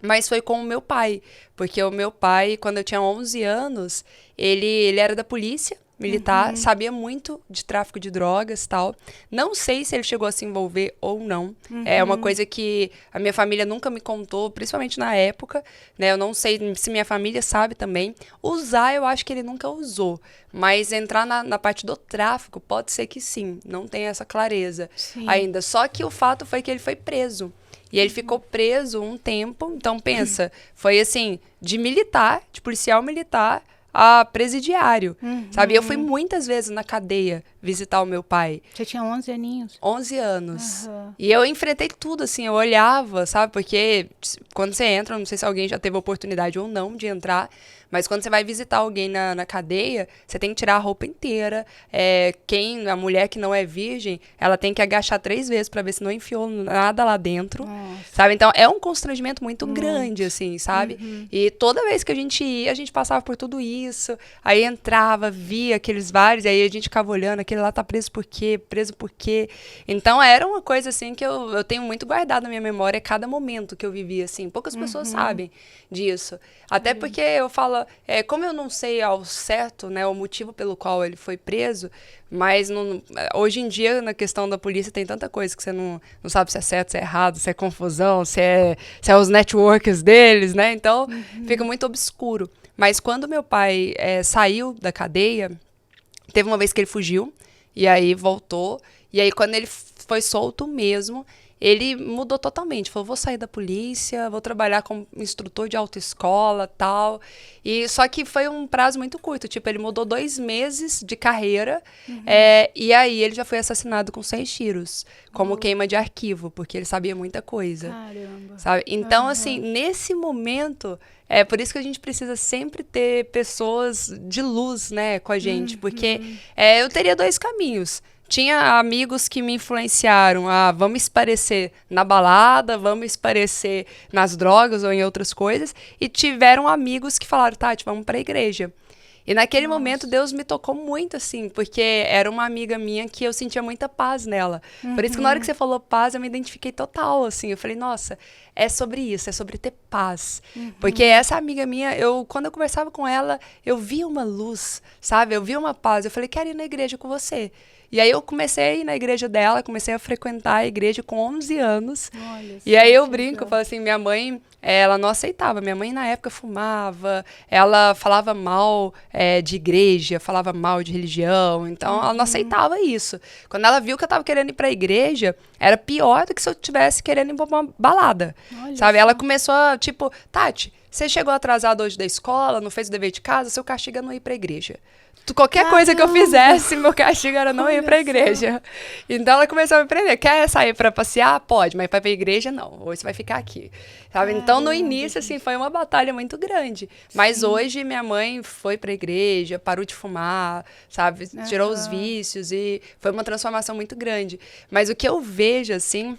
mas foi com o meu pai. Porque o meu pai, quando eu tinha 11 anos... Ele era da polícia militar, sabia muito de tráfico de drogas e tal. Não sei se ele chegou a se envolver ou não. É uma coisa que a minha família nunca me contou, principalmente na época, né? Eu não sei se minha família sabe também. Usar, eu acho que ele nunca usou. Mas entrar na parte do tráfico, pode ser que sim. Não tem essa clareza ainda. Só que o fato foi que ele foi preso. E ele ficou preso um tempo. Então, pensa, foi assim, de militar, de policial militar, a presidiário, sabe? Eu fui muitas vezes na cadeia visitar o meu pai.
Você tinha 11 aninhos?
11 anos. E eu enfrentei tudo, assim, eu olhava, sabe? Porque quando você entra, não sei se alguém já teve a oportunidade ou não de entrar, mas quando você vai visitar alguém na cadeia, você tem que tirar a roupa inteira. A mulher que não é virgem, ela tem que agachar 3 vezes pra ver se não enfiou nada lá dentro, sabe? Então, é um constrangimento muito grande, assim, sabe? E toda vez que a gente ia, a gente passava por tudo isso, aí entrava, via aqueles vários, aí a gente ficava olhando, aquele lá tá preso por quê? Preso por quê? Então, era uma coisa, assim, que eu tenho muito guardado na minha memória, cada momento que eu vivi, assim. Poucas pessoas sabem disso. Até porque eu falo, como eu não sei ao certo, né, o motivo pelo qual ele foi preso, mas hoje em dia, na questão da polícia, tem tanta coisa que você não sabe se é certo, se é errado, se é confusão, se é os networks deles, né? Então, fica muito obscuro. Mas quando meu pai saiu da cadeia, teve uma vez que ele fugiu, e aí voltou, e aí quando ele foi solto mesmo, ele mudou totalmente. Falou, vou sair da polícia, vou trabalhar como instrutor de autoescola, tal. E só que foi um prazo muito curto. Tipo, ele mudou 2 meses de carreira. E aí ele já foi assassinado com 6 tiros. Como queima de arquivo, porque ele sabia muita coisa.
Caramba.
Sabe? Então, assim, nesse momento... É por isso que a gente precisa sempre ter pessoas de luz, né, com a gente. Porque eu teria 2 caminhos. Tinha amigos que me influenciaram a vamos esparecer na balada, vamos esparecer nas drogas ou em outras coisas. E tiveram amigos que falaram, Tati, vamos para a igreja. E naquele momento Deus me tocou muito, assim, porque era uma amiga minha que eu sentia muita paz nela. Por isso que na hora que você falou paz, eu me identifiquei total, assim. Eu falei, nossa, é sobre isso, é sobre ter paz. Porque essa amiga minha, quando eu conversava com ela, eu via uma luz, sabe? Eu via uma paz. Eu falei, quero ir na igreja com você. E aí eu comecei a ir na igreja dela, comecei a frequentar a igreja com 11 anos.
Olha
E aí
só,
eu
que
brinco, eu
legal.
falo assim, minha mãe, ela não aceitava. Minha mãe na época fumava, ela falava mal de igreja, falava mal de religião, então ela não aceitava isso. Quando ela viu que eu tava querendo ir pra igreja, era pior do que se eu tivesse querendo ir pra uma balada,
Olha
sabe? Ela
só.
começou a, tipo, Tati, você chegou atrasado hoje da escola, não fez o dever de casa, seu castigo é não ir pra igreja. Qualquer coisa que eu
Caramba!
fizesse, meu castigo era não ir
Olha
pra
só.
igreja. Então ela começou a me prender. Quer sair pra passear? Pode, mas pra ir pra igreja, não. Hoje você vai ficar aqui. Sabe? Então, no
Caramba,
início, assim,
gente.
foi uma batalha muito grande. Mas
Sim.
hoje, minha mãe foi pra igreja, parou de fumar, sabe? Tirou os
Aham.
vícios e foi uma transformação muito grande. Mas o que eu vejo, assim,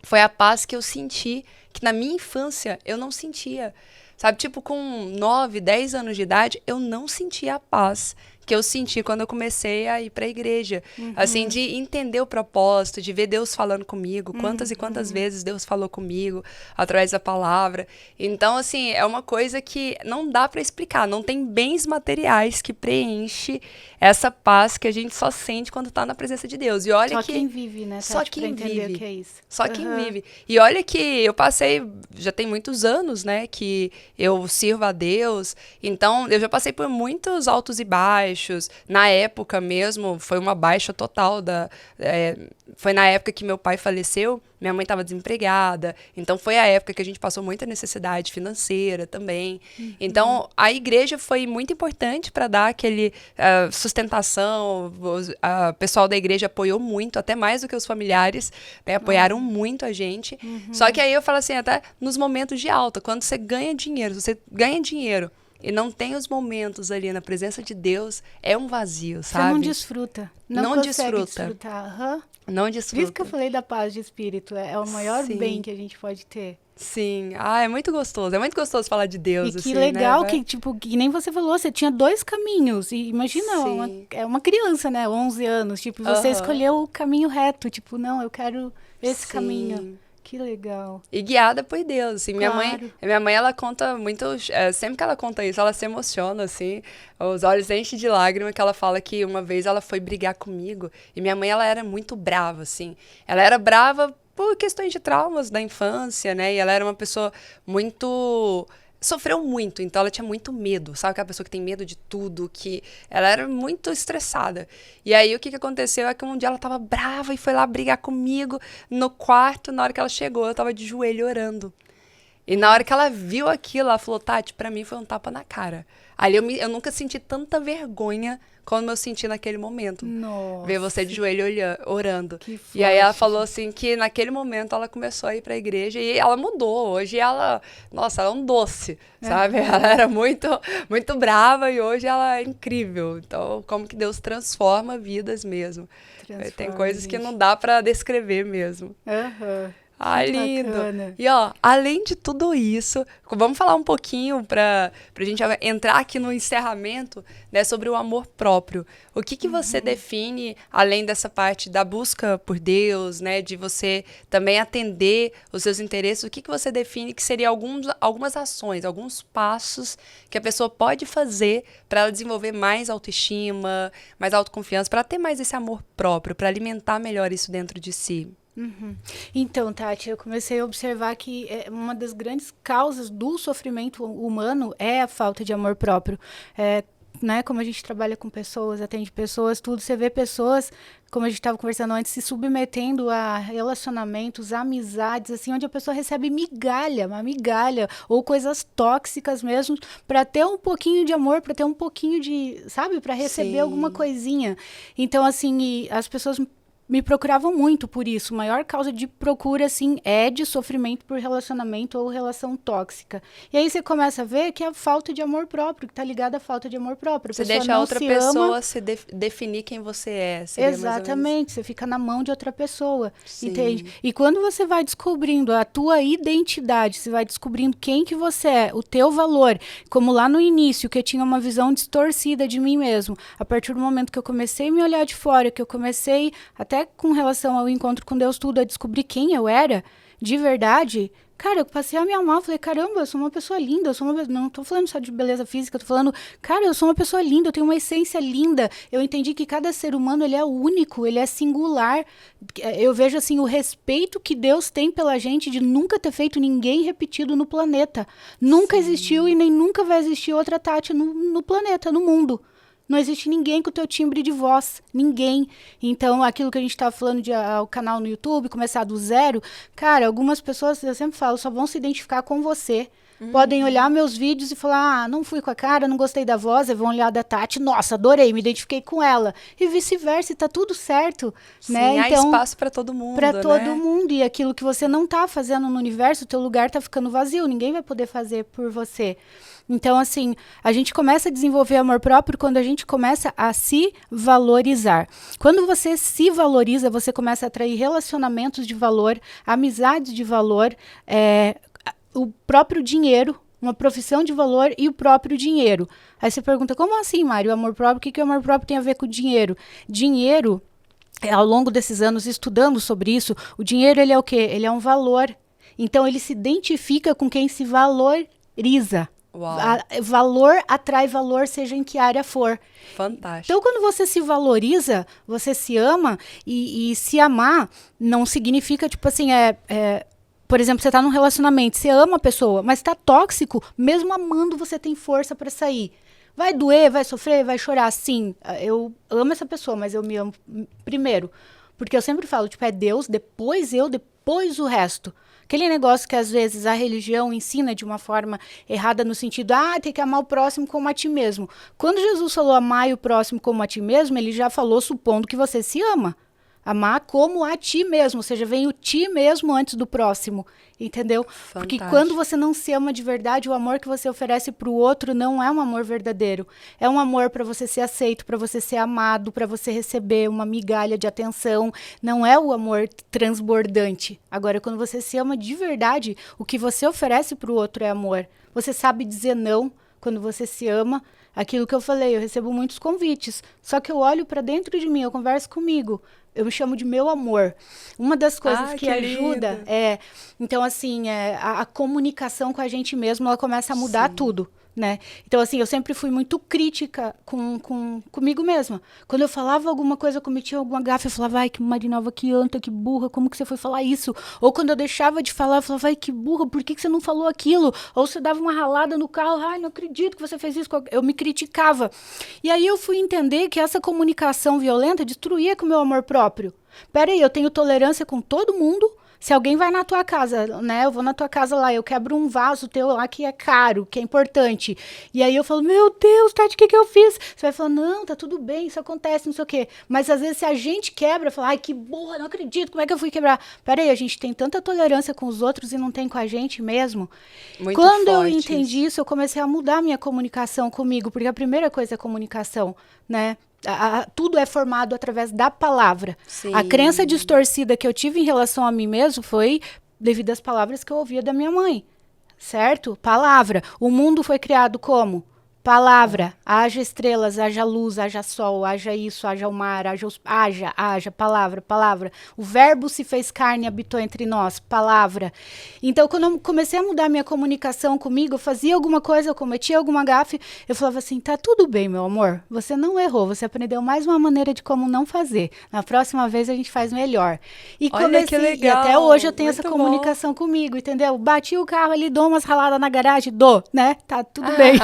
foi a paz que eu senti, que na minha infância eu não sentia. Sabe, tipo, com 9, 10 anos de idade, eu não sentia a paz que eu senti quando eu comecei a ir para a igreja. Assim, de entender o propósito, de ver Deus falando comigo, quantas e quantas vezes Deus falou comigo através da palavra. Então, assim, é uma coisa que não dá para explicar, não tem bens materiais que preenche essa paz que a gente só sente quando tá na presença de Deus. E olha
Só
que
quem vive, né,
só
Tati, pra
quem
entender o
vive.
que é isso.
Só quem
Aham.
vive. E olha que eu passei, já tem muitos anos, né, que eu sirvo a Deus. Então, eu já passei por muitos altos e baixos. Na época mesmo, foi uma baixa total foi na época que meu pai faleceu, minha mãe estava desempregada. Então, foi a época que a gente passou muita necessidade financeira também. Então, a igreja foi muito importante para dar aquele sustentação. O pessoal da igreja apoiou muito, até mais do que os familiares, né, apoiaram muito a gente. Só que aí eu falo assim, até nos momentos de alta, quando você ganha dinheiro, se você ganha dinheiro e não tem os momentos ali na presença de Deus, é um vazio,
Você não
sabe?
desfruta. Não
Não
consegue
desfruta.
desfrutar. Aham.
Não
Por isso que eu
desfruta.
falei da paz de espírito. É o maior bem
Sim,
que a gente pode ter.
sim. Ah, é muito gostoso. É muito gostoso falar de
E
Deus,
que
assim, né?
legal que, tipo, que nem você falou, você tinha dois caminhos. E imagina,
Sim.
é uma criança, né? 11 anos. Tipo, você
Aham.
escolheu o caminho reto. Tipo, não, eu quero esse caminho.
Sim.
Que legal.
E guiada por Deus, assim,
Claro.
minha mãe, ela conta muito, sempre que ela conta isso, ela se emociona, assim, os olhos enchem de lágrima, que ela fala que uma vez ela foi brigar comigo, e minha mãe, ela era muito brava, assim, ela era brava por questões de traumas da infância, né, e ela era uma pessoa muito... Sofreu muito, então ela tinha muito medo, sabe aquela pessoa que tem medo de tudo, que ela era muito estressada. E aí o que aconteceu é que um dia ela tava brava e foi lá brigar comigo no quarto, na hora que ela chegou, eu tava de joelho orando. E na hora que ela viu aquilo, ela falou, Tati, pra mim foi um tapa na cara. Ali eu nunca senti tanta vergonha como eu senti naquele momento. Ver você de
Nossa,
joelho orando.
que
E aí ela
forte,
falou
gente.
assim que naquele momento ela começou a ir pra igreja e ela mudou. Hoje ela, nossa, ela é um doce, sabe? Ela era muito, muito brava e hoje ela é incrível. Então, como que Deus transforma vidas mesmo. Tem
Transforma,
coisas que
gente.
não dá pra descrever mesmo.
Aham.
Ah,
Que
lindo.
bacana.
E ó, além de tudo isso, vamos falar um pouquinho pra gente entrar aqui no encerramento, né, sobre o amor próprio. O que você define, além dessa parte da busca por Deus, né, de você também atender os seus interesses, o que você define que seria algumas ações, alguns passos que a pessoa pode fazer para ela desenvolver mais autoestima, mais autoconfiança, para ter mais esse amor próprio, para alimentar melhor isso dentro de si?
Então, Tati, eu comecei a observar que uma das grandes causas do sofrimento humano é a falta de amor próprio. Né, como a gente trabalha com pessoas, atende pessoas, tudo, você vê pessoas, como a gente estava conversando antes, se submetendo a relacionamentos, a amizades, assim, onde a pessoa recebe uma migalha, ou coisas tóxicas mesmo, para ter um pouquinho de amor, para ter um pouquinho de, sabe, para receber alguma
Sim.
coisinha. Então, assim, as pessoas me procuravam muito por isso. A maior causa de procura, assim, é de sofrimento por relacionamento ou relação tóxica. E aí você começa a ver que é a falta de amor próprio, que está ligada à falta de amor próprio. A
Você
pessoa
deixa a
não
outra
se ama.
pessoa se definir quem você é, seria mais ou menos.
Exatamente, você fica na mão de outra pessoa, entende?
Sim.
E quando você vai descobrindo a tua identidade, você vai descobrindo quem que você é, o teu valor, como lá no início, que eu tinha uma visão distorcida de mim mesmo, a partir do momento que eu comecei a me olhar de fora, que eu comecei, até com relação ao encontro com Deus tudo, a descobrir quem eu era, de verdade, cara, eu passei a me amar, eu falei, caramba, eu sou uma pessoa linda, não tô falando só de beleza física, eu tô falando, cara, eu sou uma pessoa linda, eu tenho uma essência linda, eu entendi que cada ser humano, ele é único, ele é singular, eu vejo, assim, o respeito que Deus tem pela gente de nunca ter feito ninguém repetido no planeta, nunca existiu e nem nunca vai existir outra Tati no planeta, no mundo. Não existe ninguém com o teu timbre de voz. Ninguém. Então, aquilo que a gente estava falando de o canal no YouTube, começar do zero, cara, algumas pessoas, eu sempre falo, só vão se identificar com você. Podem olhar meus vídeos e falar, não fui com a cara, não gostei da voz, aí vão olhar da Tati, nossa, adorei, me identifiquei com ela. E vice-versa, e tá tudo certo.
Sim,
né?
há
Então,
espaço para todo mundo,
para todo
né?
mundo. E aquilo que você não tá fazendo no universo, o teu lugar tá ficando vazio, ninguém vai poder fazer por você. Então, assim, a gente começa a desenvolver amor próprio quando a gente começa a se valorizar. Quando você se valoriza, você começa a atrair relacionamentos de valor, amizades de valor, o próprio dinheiro, uma profissão de valor e o próprio dinheiro. Aí você pergunta, como assim, Mário, o amor próprio? O que o amor próprio tem a ver com o dinheiro? Dinheiro, ao longo desses anos, estudando sobre isso, o dinheiro, ele é o quê? Ele é um valor. Então, ele se identifica com quem se valoriza. Valor atrai valor, seja em que área for.
Fantástico.
Então, quando você se valoriza, você se ama, e se amar não significa, tipo assim, por exemplo, você tá num relacionamento, você ama a pessoa, mas tá tóxico, mesmo amando, você tem força para sair. Vai doer, vai sofrer, vai chorar, sim. Eu amo essa pessoa, mas eu me amo primeiro. Porque eu sempre falo, tipo, é Deus, depois eu, depois o resto. Aquele negócio que às vezes a religião ensina de uma forma errada no sentido, tem que amar o próximo como a ti mesmo. Quando Jesus falou amar o próximo como a ti mesmo, ele já falou supondo que você se ama. Amar como a ti mesmo, ou seja, vem o ti mesmo antes do próximo, entendeu?
Fantástico.
Porque quando você não se ama de verdade, o amor que você oferece para o outro não é um amor verdadeiro. É um amor para você ser aceito, para você ser amado, para você receber uma migalha de atenção. Não é o amor transbordante. Agora, quando você se ama de verdade, o que você oferece para o outro é amor. Você sabe dizer não quando você se ama. Aquilo que eu falei, eu recebo muitos convites. Só que eu olho para dentro de mim, eu converso comigo. Eu me chamo de meu amor. Uma das coisas que ajuda
lindo.
Então, assim, a comunicação com a gente mesmo, ela começa a mudar tudo, né? Então, assim, eu sempre fui muito crítica comigo mesma. Quando eu falava alguma coisa, eu cometia alguma gafe, eu falava, ai, que Marinalva, que anta, que burra, como que você foi falar isso? Ou quando eu deixava de falar, eu falava, ai, que burra, por que você não falou aquilo? Ou você dava uma ralada no carro, ai, não acredito que você fez isso. Eu me criticava. E aí eu fui entender que essa comunicação violenta destruía com o meu amor próprio. Peraí, eu tenho tolerância com todo mundo. Se alguém vai na tua casa, né? Eu vou na tua casa lá, eu quebro um vaso teu lá que é caro, que é importante. E aí eu falo, meu Deus, Tati, o que eu fiz? Você vai falar, não, tá tudo bem, isso acontece, não sei o quê. Mas às vezes se a gente quebra, fala, ai, que burra, não acredito, como é que eu fui quebrar? Peraí, a gente tem tanta tolerância com os outros e não tem com a gente mesmo.
Muito
Quando eu
forte
entendi isso, eu comecei a mudar minha comunicação comigo, porque a primeira coisa é comunicação, né? Tudo é formado através da palavra.
Sim.
A crença distorcida que eu tive em relação a mim mesmo foi devido às palavras que eu ouvia da minha mãe, certo? Palavra. O mundo foi criado como? Palavra. Haja estrelas, haja luz, haja sol, haja isso, haja o mar, haja, palavra, palavra. O verbo se fez carne e habitou entre nós, palavra. Então, quando eu comecei a mudar minha comunicação comigo, eu fazia alguma coisa, eu cometia alguma gafe, eu falava assim, tá tudo bem, meu amor, você não errou, você aprendeu mais uma maneira de como não fazer. Na próxima vez a gente faz melhor. E
olha que legal.
E até hoje eu tenho
muito
essa comunicação comigo, entendeu? Bati o carro ali, dou umas raladas na garagem, né? Tá tudo bem.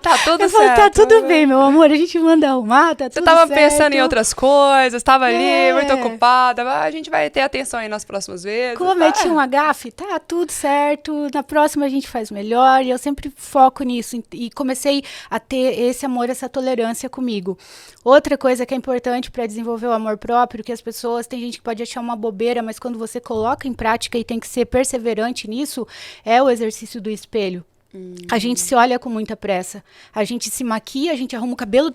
Tá tudo
eu
certo.
falei, tá tudo bem, meu amor, a gente manda arrumar, tá tudo certo.
Você tava pensando em outras coisas, tava ali muito ocupada, a gente vai ter atenção aí nas próximas vezes.
Cometi uma gafe, tá tudo certo, na próxima a gente faz melhor, e eu sempre foco nisso, e comecei a ter esse amor, essa tolerância comigo. Outra coisa que é importante para desenvolver o amor próprio, que as pessoas, tem gente que pode achar uma bobeira, mas quando você coloca em prática e tem que ser perseverante nisso, é o exercício do espelho. A gente se olha com muita pressa. A gente se maquia, a gente arruma o cabelo,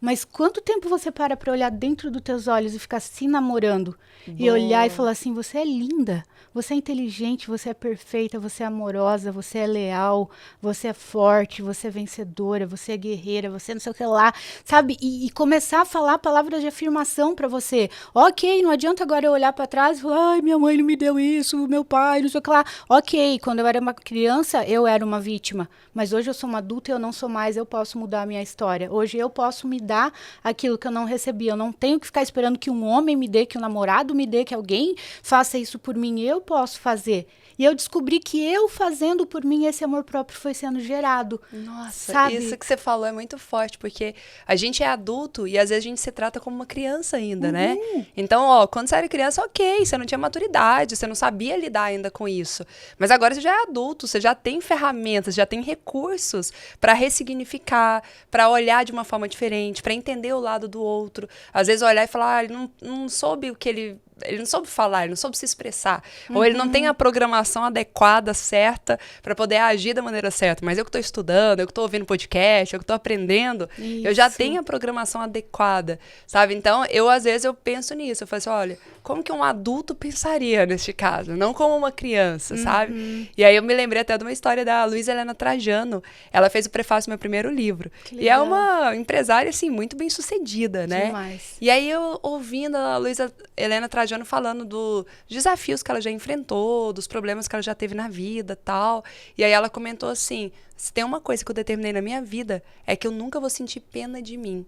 mas quanto tempo você para olhar dentro dos teus olhos e ficar se namorando? E olhar e falar assim, você é linda, você é inteligente, você é perfeita, você é amorosa, você é leal, você é forte, você é vencedora, você é guerreira, você não sei o que lá, sabe? E começar a falar palavras de afirmação pra você. Ok, não adianta agora eu olhar pra trás e falar, ai, minha mãe não me deu isso, meu pai, não sei o que lá. Ok, quando eu era uma criança, eu era uma vítima, mas hoje eu sou uma adulta e eu não sou mais, eu posso mudar a minha história. Hoje eu posso me dar aquilo que eu não recebi. Eu não tenho que ficar esperando que um homem me dê, que um namorado me dê, que alguém faça isso por mim. Eu posso fazer. E eu descobri que eu fazendo por mim, esse amor próprio foi sendo gerado.
Nossa,
sabe?
isso que você falou é muito forte, porque a gente é adulto e às vezes a gente se trata como uma criança ainda, né? Então, ó, quando você era criança, ok, você não tinha maturidade, você não sabia lidar ainda com isso. Mas agora você já é adulto, você já tem ferramentas, já tem recursos para ressignificar, para olhar de uma forma diferente, para entender o lado do outro. Às vezes olhar e falar, ah, ele não soube o que ele não soube falar, ele não soube se expressar. Ou ele não tem a programação adequada, certa, para poder agir da maneira certa. Mas eu que estou estudando, eu que estou ouvindo podcast, eu que estou aprendendo, eu já tenho a programação adequada, sabe? Então, às vezes, eu penso nisso. Eu falo assim, olha, como que um adulto pensaria neste caso? Não como uma criança, sabe? E aí eu me lembrei até de uma história da Luísa Helena Trajano. Ela fez o prefácio do meu primeiro livro. E é uma empresária, assim, muito bem sucedida, né?
Demais.
E aí eu ouvindo a Luísa Helena Trajano falando dos desafios que ela já enfrentou, dos problemas que ela já teve na vida, tal. E aí ela comentou assim, se tem uma coisa que eu determinei na minha vida, é que eu nunca vou sentir pena de mim.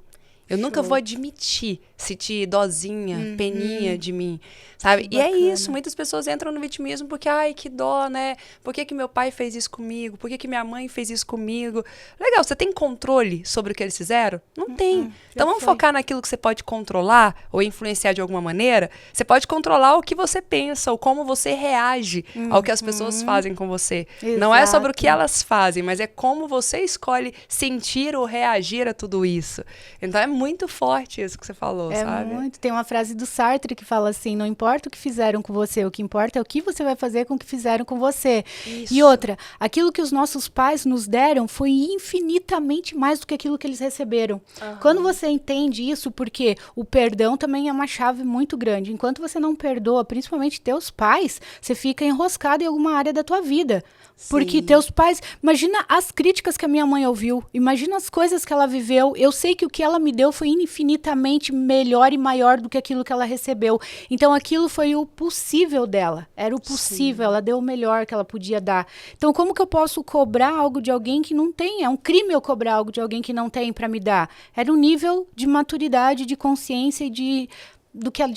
Eu nunca vou admitir sentir dozinha, peninha de mim, sabe? E é isso, muitas pessoas entram no vitimismo porque, ai, que dó, né? Por que meu pai fez isso comigo? Por que minha mãe fez isso comigo? Legal, você tem controle sobre o que eles fizeram? Não tem. Então vamos focar naquilo que você pode controlar ou influenciar de alguma maneira. Você pode controlar o que você pensa ou como você reage ao que as pessoas fazem com você.
Exato.
Não é sobre o que elas fazem, mas é como você escolhe sentir ou reagir a tudo isso. Então é muito forte isso que você falou, sabe?
Muito. Tem uma frase do Sartre que fala assim, não importa o que fizeram com você, o que importa é o que você vai fazer com o que fizeram com você.
Isso.
E outra, aquilo que os nossos pais nos deram foi infinitamente mais do que aquilo que eles receberam. Quando você entende isso, porque o perdão também é uma chave muito grande. Enquanto você não perdoa, principalmente teus pais, você fica enroscado em alguma área da tua vida. Porque teus pais... Imagina as críticas que a minha mãe ouviu. Imagina as coisas que ela viveu. Eu sei que o que ela me deu foi infinitamente melhor e maior do que aquilo que ela recebeu. Então, aquilo foi o possível dela. Era o possível. Ela deu o melhor que ela podia dar. Então, como que eu posso cobrar algo de alguém que não tem? É um crime eu cobrar algo de alguém que não tem para me dar. Era um nível de maturidade, de consciência e de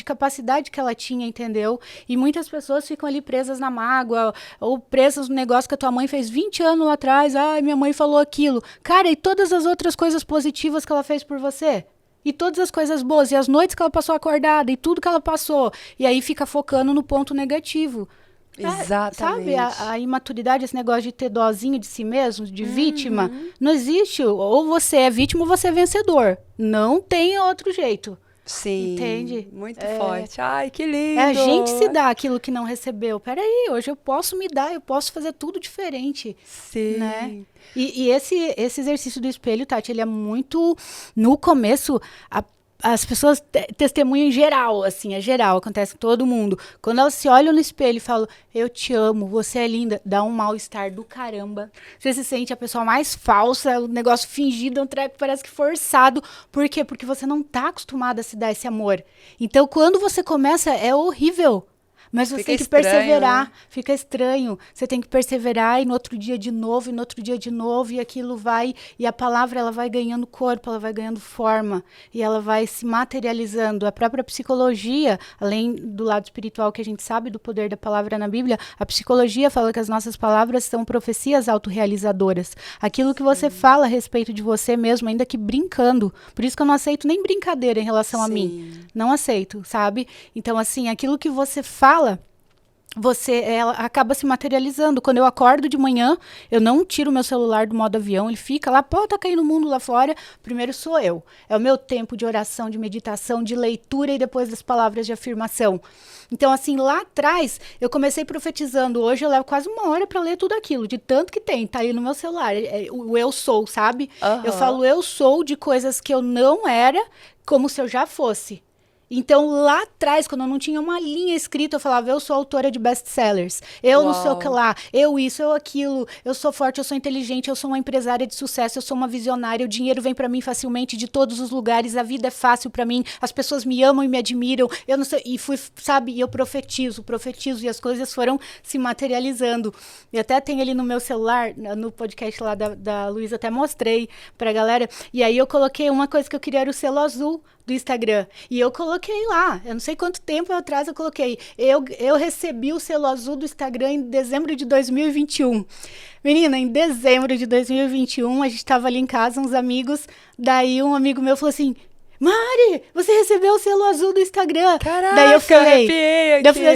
capacidade que ela tinha, entendeu? E muitas pessoas ficam ali presas na mágoa, ou presas no negócio que a tua mãe fez 20 anos lá atrás, ai, minha mãe falou aquilo. Cara, e todas as outras coisas positivas que ela fez por você? E todas as coisas boas, e as noites que ela passou acordada, e tudo que ela passou. E aí fica focando no ponto negativo.
Exatamente.
Sabe, a imaturidade, esse negócio de ter dozinho de si mesmo, de vítima, não existe. Ou você é vítima ou você é vencedor. Não tem outro jeito.
Sim,
entende?
Muito forte. Ai, que lindo!
É a gente se dá aquilo que não recebeu. Peraí, hoje eu posso me dar, eu posso fazer tudo diferente.
Sim.
Né? E esse exercício do espelho, Tati, ele é muito... No começo, as pessoas testemunham em geral, assim, é geral, acontece com todo mundo. Quando elas se olham no espelho e falam, eu te amo, você é linda, dá um mal-estar do caramba. Você se sente a pessoa mais falsa, o negócio fingido, um treco parece que forçado. Por quê? Porque você não tá acostumada a se dar esse amor. Então, quando você começa, é horrível. Mas você tem que perseverar, né? Fica estranho. Você tem que perseverar e no outro dia de novo, e no outro dia de novo, e aquilo vai... E a palavra, ela vai ganhando corpo, ela vai ganhando forma, e ela vai se materializando. A própria psicologia, além do lado espiritual que a gente sabe do poder da palavra na Bíblia, a psicologia fala que as nossas palavras são profecias autorrealizadoras. Aquilo que você fala a respeito de você mesmo, ainda que brincando. Por isso que eu não aceito nem brincadeira em relação a mim. Não aceito, sabe? Então, assim, aquilo que você fala ela acaba se materializando. Quando eu acordo de manhã, eu não tiro meu celular do modo avião, ele fica lá, tá caindo o mundo lá fora, primeiro sou eu. É o meu tempo de oração, de meditação, de leitura e depois das palavras de afirmação. Então, assim, lá atrás, eu comecei profetizando. Hoje eu levo quase 1 hora para ler tudo aquilo, de tanto que tem, tá aí no meu celular. O eu sou, sabe? Eu falo eu sou de coisas que eu não era, como se eu já fosse. Então, lá atrás, quando eu não tinha uma linha escrita, eu falava, eu sou autora de best-sellers, eu não sei o que lá, eu isso, eu aquilo, eu sou forte, eu sou inteligente, eu sou uma empresária de sucesso, eu sou uma visionária, o dinheiro vem pra mim facilmente de todos os lugares, a vida é fácil pra mim, as pessoas me amam e me admiram, eu não sei, e fui, sabe, e eu profetizo, e as coisas foram se materializando. E até tem ali no meu celular, no podcast lá da Luísa, até mostrei pra galera, e aí eu coloquei uma coisa que eu queria, era o selo azul do Instagram. E eu coloquei lá, eu não sei quanto tempo atrás eu coloquei. Eu recebi o selo azul do Instagram em dezembro de 2021. Menina, em dezembro de 2021, a gente estava ali em casa, uns amigos, daí um amigo meu falou assim, Mari, você recebeu o selo azul do Instagram.
Caraca,
daí eu falei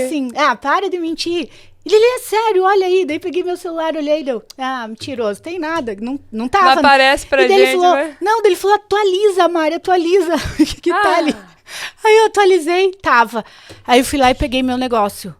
assim, para de mentir. Ele é sério, olha aí. Daí peguei meu celular, olhei e deu, mentiroso, tem nada, não tava.
Não aparece pra gente,
ele falou,
né?
Não, daí ele falou, atualiza, Mari, atualiza, que tá ali. Aí eu atualizei, tava. Aí eu fui lá e peguei meu negócio.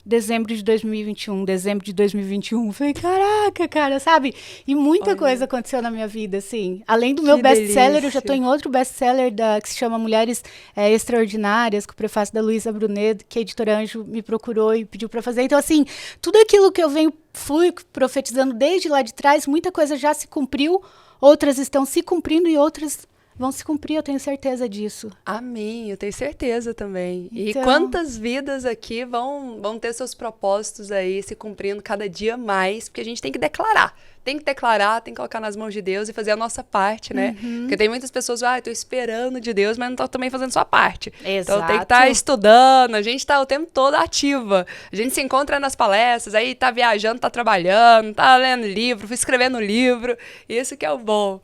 Dezembro de 2021. Falei, caraca, cara, sabe? E muita coisa aconteceu na minha vida, assim. Além do meu best-seller, eu já tô em outro best-seller que se chama Mulheres Extraordinárias, com o prefácio da Luísa Brunet, que a Editora Anjo me procurou e pediu para fazer. Então, assim, tudo aquilo que eu fui profetizando desde lá de trás, muita coisa já se cumpriu, outras estão se cumprindo e outras vão se cumprir, eu tenho certeza disso.
Amém, eu tenho certeza também.
Então...
E quantas vidas aqui vão ter seus propósitos aí se cumprindo cada dia mais, porque a gente tem que declarar. Tem que declarar, tem que colocar nas mãos de Deus e fazer a nossa parte, né? Porque tem muitas pessoas, tô esperando de Deus, mas não tô também fazendo sua parte.
Exato.
Então tem que estar estudando, a gente tá o tempo todo ativa. A gente se encontra nas palestras, aí tá viajando, tá trabalhando, tá lendo livro, escrevendo livro. Isso que é o bom.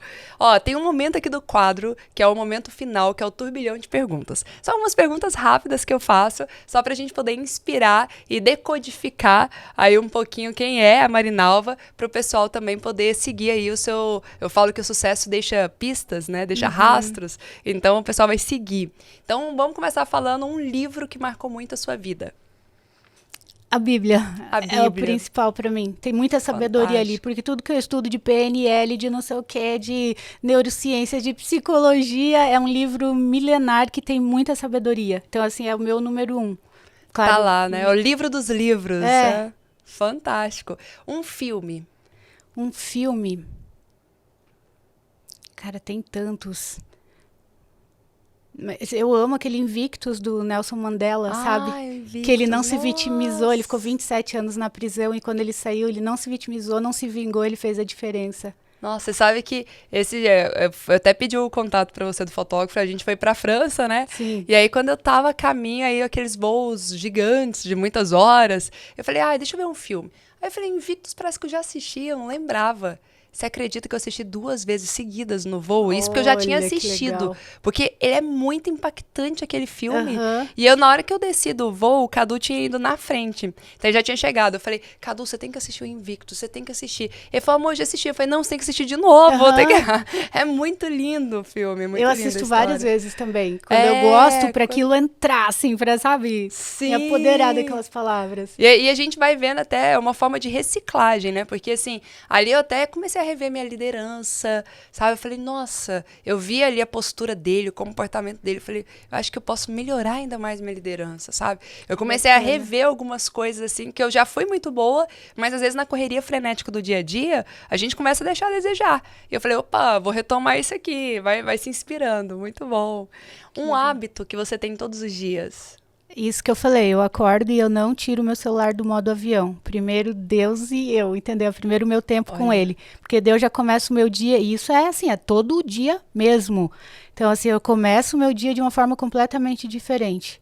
Tem um momento aqui do quadro, que é o momento final, que é o turbilhão de perguntas. São algumas perguntas rápidas que eu faço, só pra gente poder inspirar e decodificar aí um pouquinho quem é a Marinalva, pro pessoal também poder seguir aí o seu... Eu falo que o sucesso deixa pistas, né? Deixa rastros. Então, o pessoal vai seguir. Então, vamos começar falando um livro que marcou muito a sua vida.
A Bíblia é o principal para mim. Tem muita sabedoria ali, porque tudo que eu estudo de PNL, de não sei o que, de neurociência, de psicologia, é um livro milenar que tem muita sabedoria. Então, assim, é o meu número 1. Claro.
Tá lá, né? É o livro dos livros. É fantástico. Um filme. Cara, tem tantos. Mas eu amo aquele Invictus do Nelson Mandela, sabe? Invictus,
que ele não se vitimizou, ele ficou 27 anos na prisão e quando ele saiu, ele não se vitimizou, não se vingou, ele fez a diferença.
Nossa, você sabe que eu até pedi o contato pra você do fotógrafo, a gente foi pra França, né?
Sim.
E aí quando eu tava a caminho, aí aqueles voos gigantes de muitas horas, eu falei, deixa eu ver um filme. Aí eu falei, Invictus parece que eu já assisti, eu não lembrava. Você acredita que eu assisti 2 vezes seguidas no voo? Isso porque eu já tinha assistido. Porque ele é muito impactante, aquele filme. E eu, na hora que eu desci do voo, o Cadu tinha ido na frente. Então, ele já tinha chegado. Eu falei, Cadu, você tem que assistir o Invictus, você tem que assistir. Ele falou, amor, eu já assisti. Eu falei, não, você tem que assistir de novo. É muito lindo o filme, muito
eu assisto várias vezes também. Quando eu gosto, para aquilo entrar, assim, pra, sabe?
Sim.
Me apoderar daquelas palavras.
E a gente vai vendo até uma forma de reciclagem, né? Porque, assim, ali eu até comecei a rever minha liderança, sabe? Eu falei, nossa, eu vi ali a postura dele, o comportamento dele, eu falei, eu acho que eu posso melhorar ainda mais minha liderança, sabe? Eu comecei a rever algumas coisas, assim, que eu já fui muito boa, mas às vezes na correria frenética do dia a dia, a gente começa a deixar a desejar. E eu falei, opa, vou retomar isso aqui, vai se inspirando, muito bom. Um hábito que você tem todos os dias.
Isso que eu falei, eu acordo e eu não tiro meu celular do modo avião. Primeiro Deus e eu, entendeu? Primeiro o meu tempo com ele. Porque Deus já começa o meu dia, e isso é assim, é todo dia mesmo. Então assim, eu começo o meu dia de uma forma completamente diferente.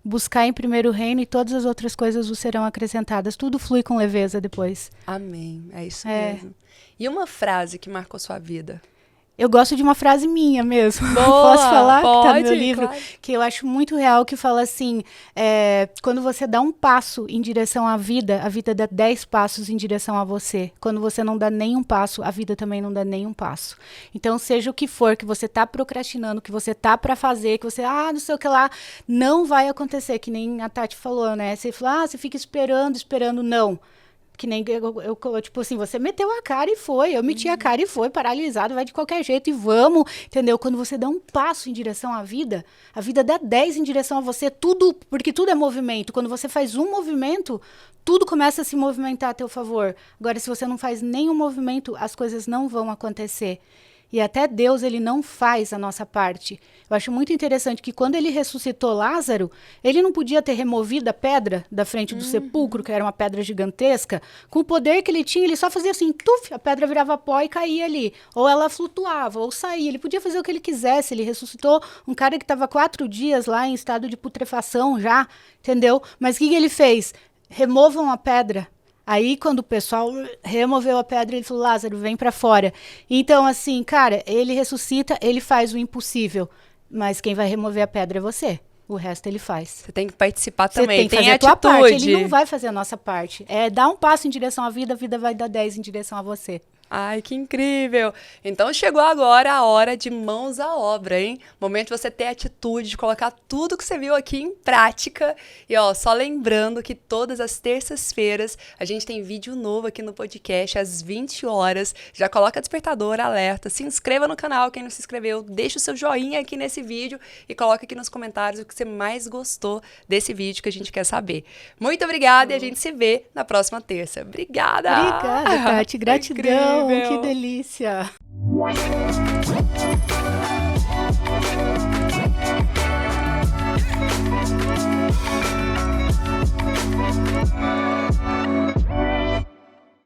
Buscar em primeiro o reino e todas as outras coisas vos serão acrescentadas. Tudo flui com leveza depois.
Amém, é isso mesmo. E uma frase que marcou sua vida?
Eu gosto de uma frase minha mesmo.
Boa,
Posso falar? Que tá no meu
pode,
livro.
claro.
Que eu acho muito real, que fala assim, quando você dá um passo em direção à vida, a vida dá 10 passos em direção a você. Quando você não dá nenhum passo, a vida também não dá nenhum passo. Então, seja o que for que você tá procrastinando, que você tá para fazer, que você, não sei o que lá, não vai acontecer, que nem a Tati falou, né? Você falou, você fica esperando, não. Que nem tipo assim, você meteu a cara e foi, eu meti a cara e foi, paralisado, vai de qualquer jeito e vamos, entendeu? Quando você dá um passo em direção à vida, a vida dá 10 em direção a você, tudo, porque tudo é movimento. Quando você faz um movimento, tudo começa a se movimentar a teu favor. Agora, se você não faz nenhum movimento, as coisas não vão acontecer. E até Deus, ele não faz a nossa parte. Eu acho muito interessante que quando ele ressuscitou Lázaro, ele não podia ter removido a pedra da frente do sepulcro, que era uma pedra gigantesca. Com o poder que ele tinha, ele só fazia assim, tuf, a pedra virava pó e caía ali. Ou ela flutuava, ou saía. Ele podia fazer o que ele quisesse. Ele ressuscitou um cara que estava 4 dias lá em estado de putrefação já, entendeu? Mas o que ele fez? Removam a pedra. Aí, quando o pessoal removeu a pedra, ele falou, Lázaro, vem pra fora. Então, assim, cara, ele ressuscita, ele faz o impossível. Mas quem vai remover a pedra é você. O resto ele faz.
Você tem que participar
Você
também.
tem que fazer a
atitude.
tua parte. Ele não vai fazer a nossa parte. Dá um passo em direção à vida, a vida vai dar 10 em direção a você.
Ai, que incrível! Então chegou agora a hora de mãos à obra, hein? Momento de você ter atitude, de colocar tudo que você viu aqui em prática. E ó, só lembrando que todas as terças-feiras a gente tem vídeo novo aqui no podcast às 20 horas. Já coloca despertador, alerta, se inscreva no canal, quem não se inscreveu, deixa o seu joinha aqui nesse vídeo e coloca aqui nos comentários o que você mais gostou desse vídeo que a gente quer saber. Muito obrigada e a gente se vê na próxima terça. Obrigada!
Obrigada, Tati. Gratidão.
Incrível.
Que delícia!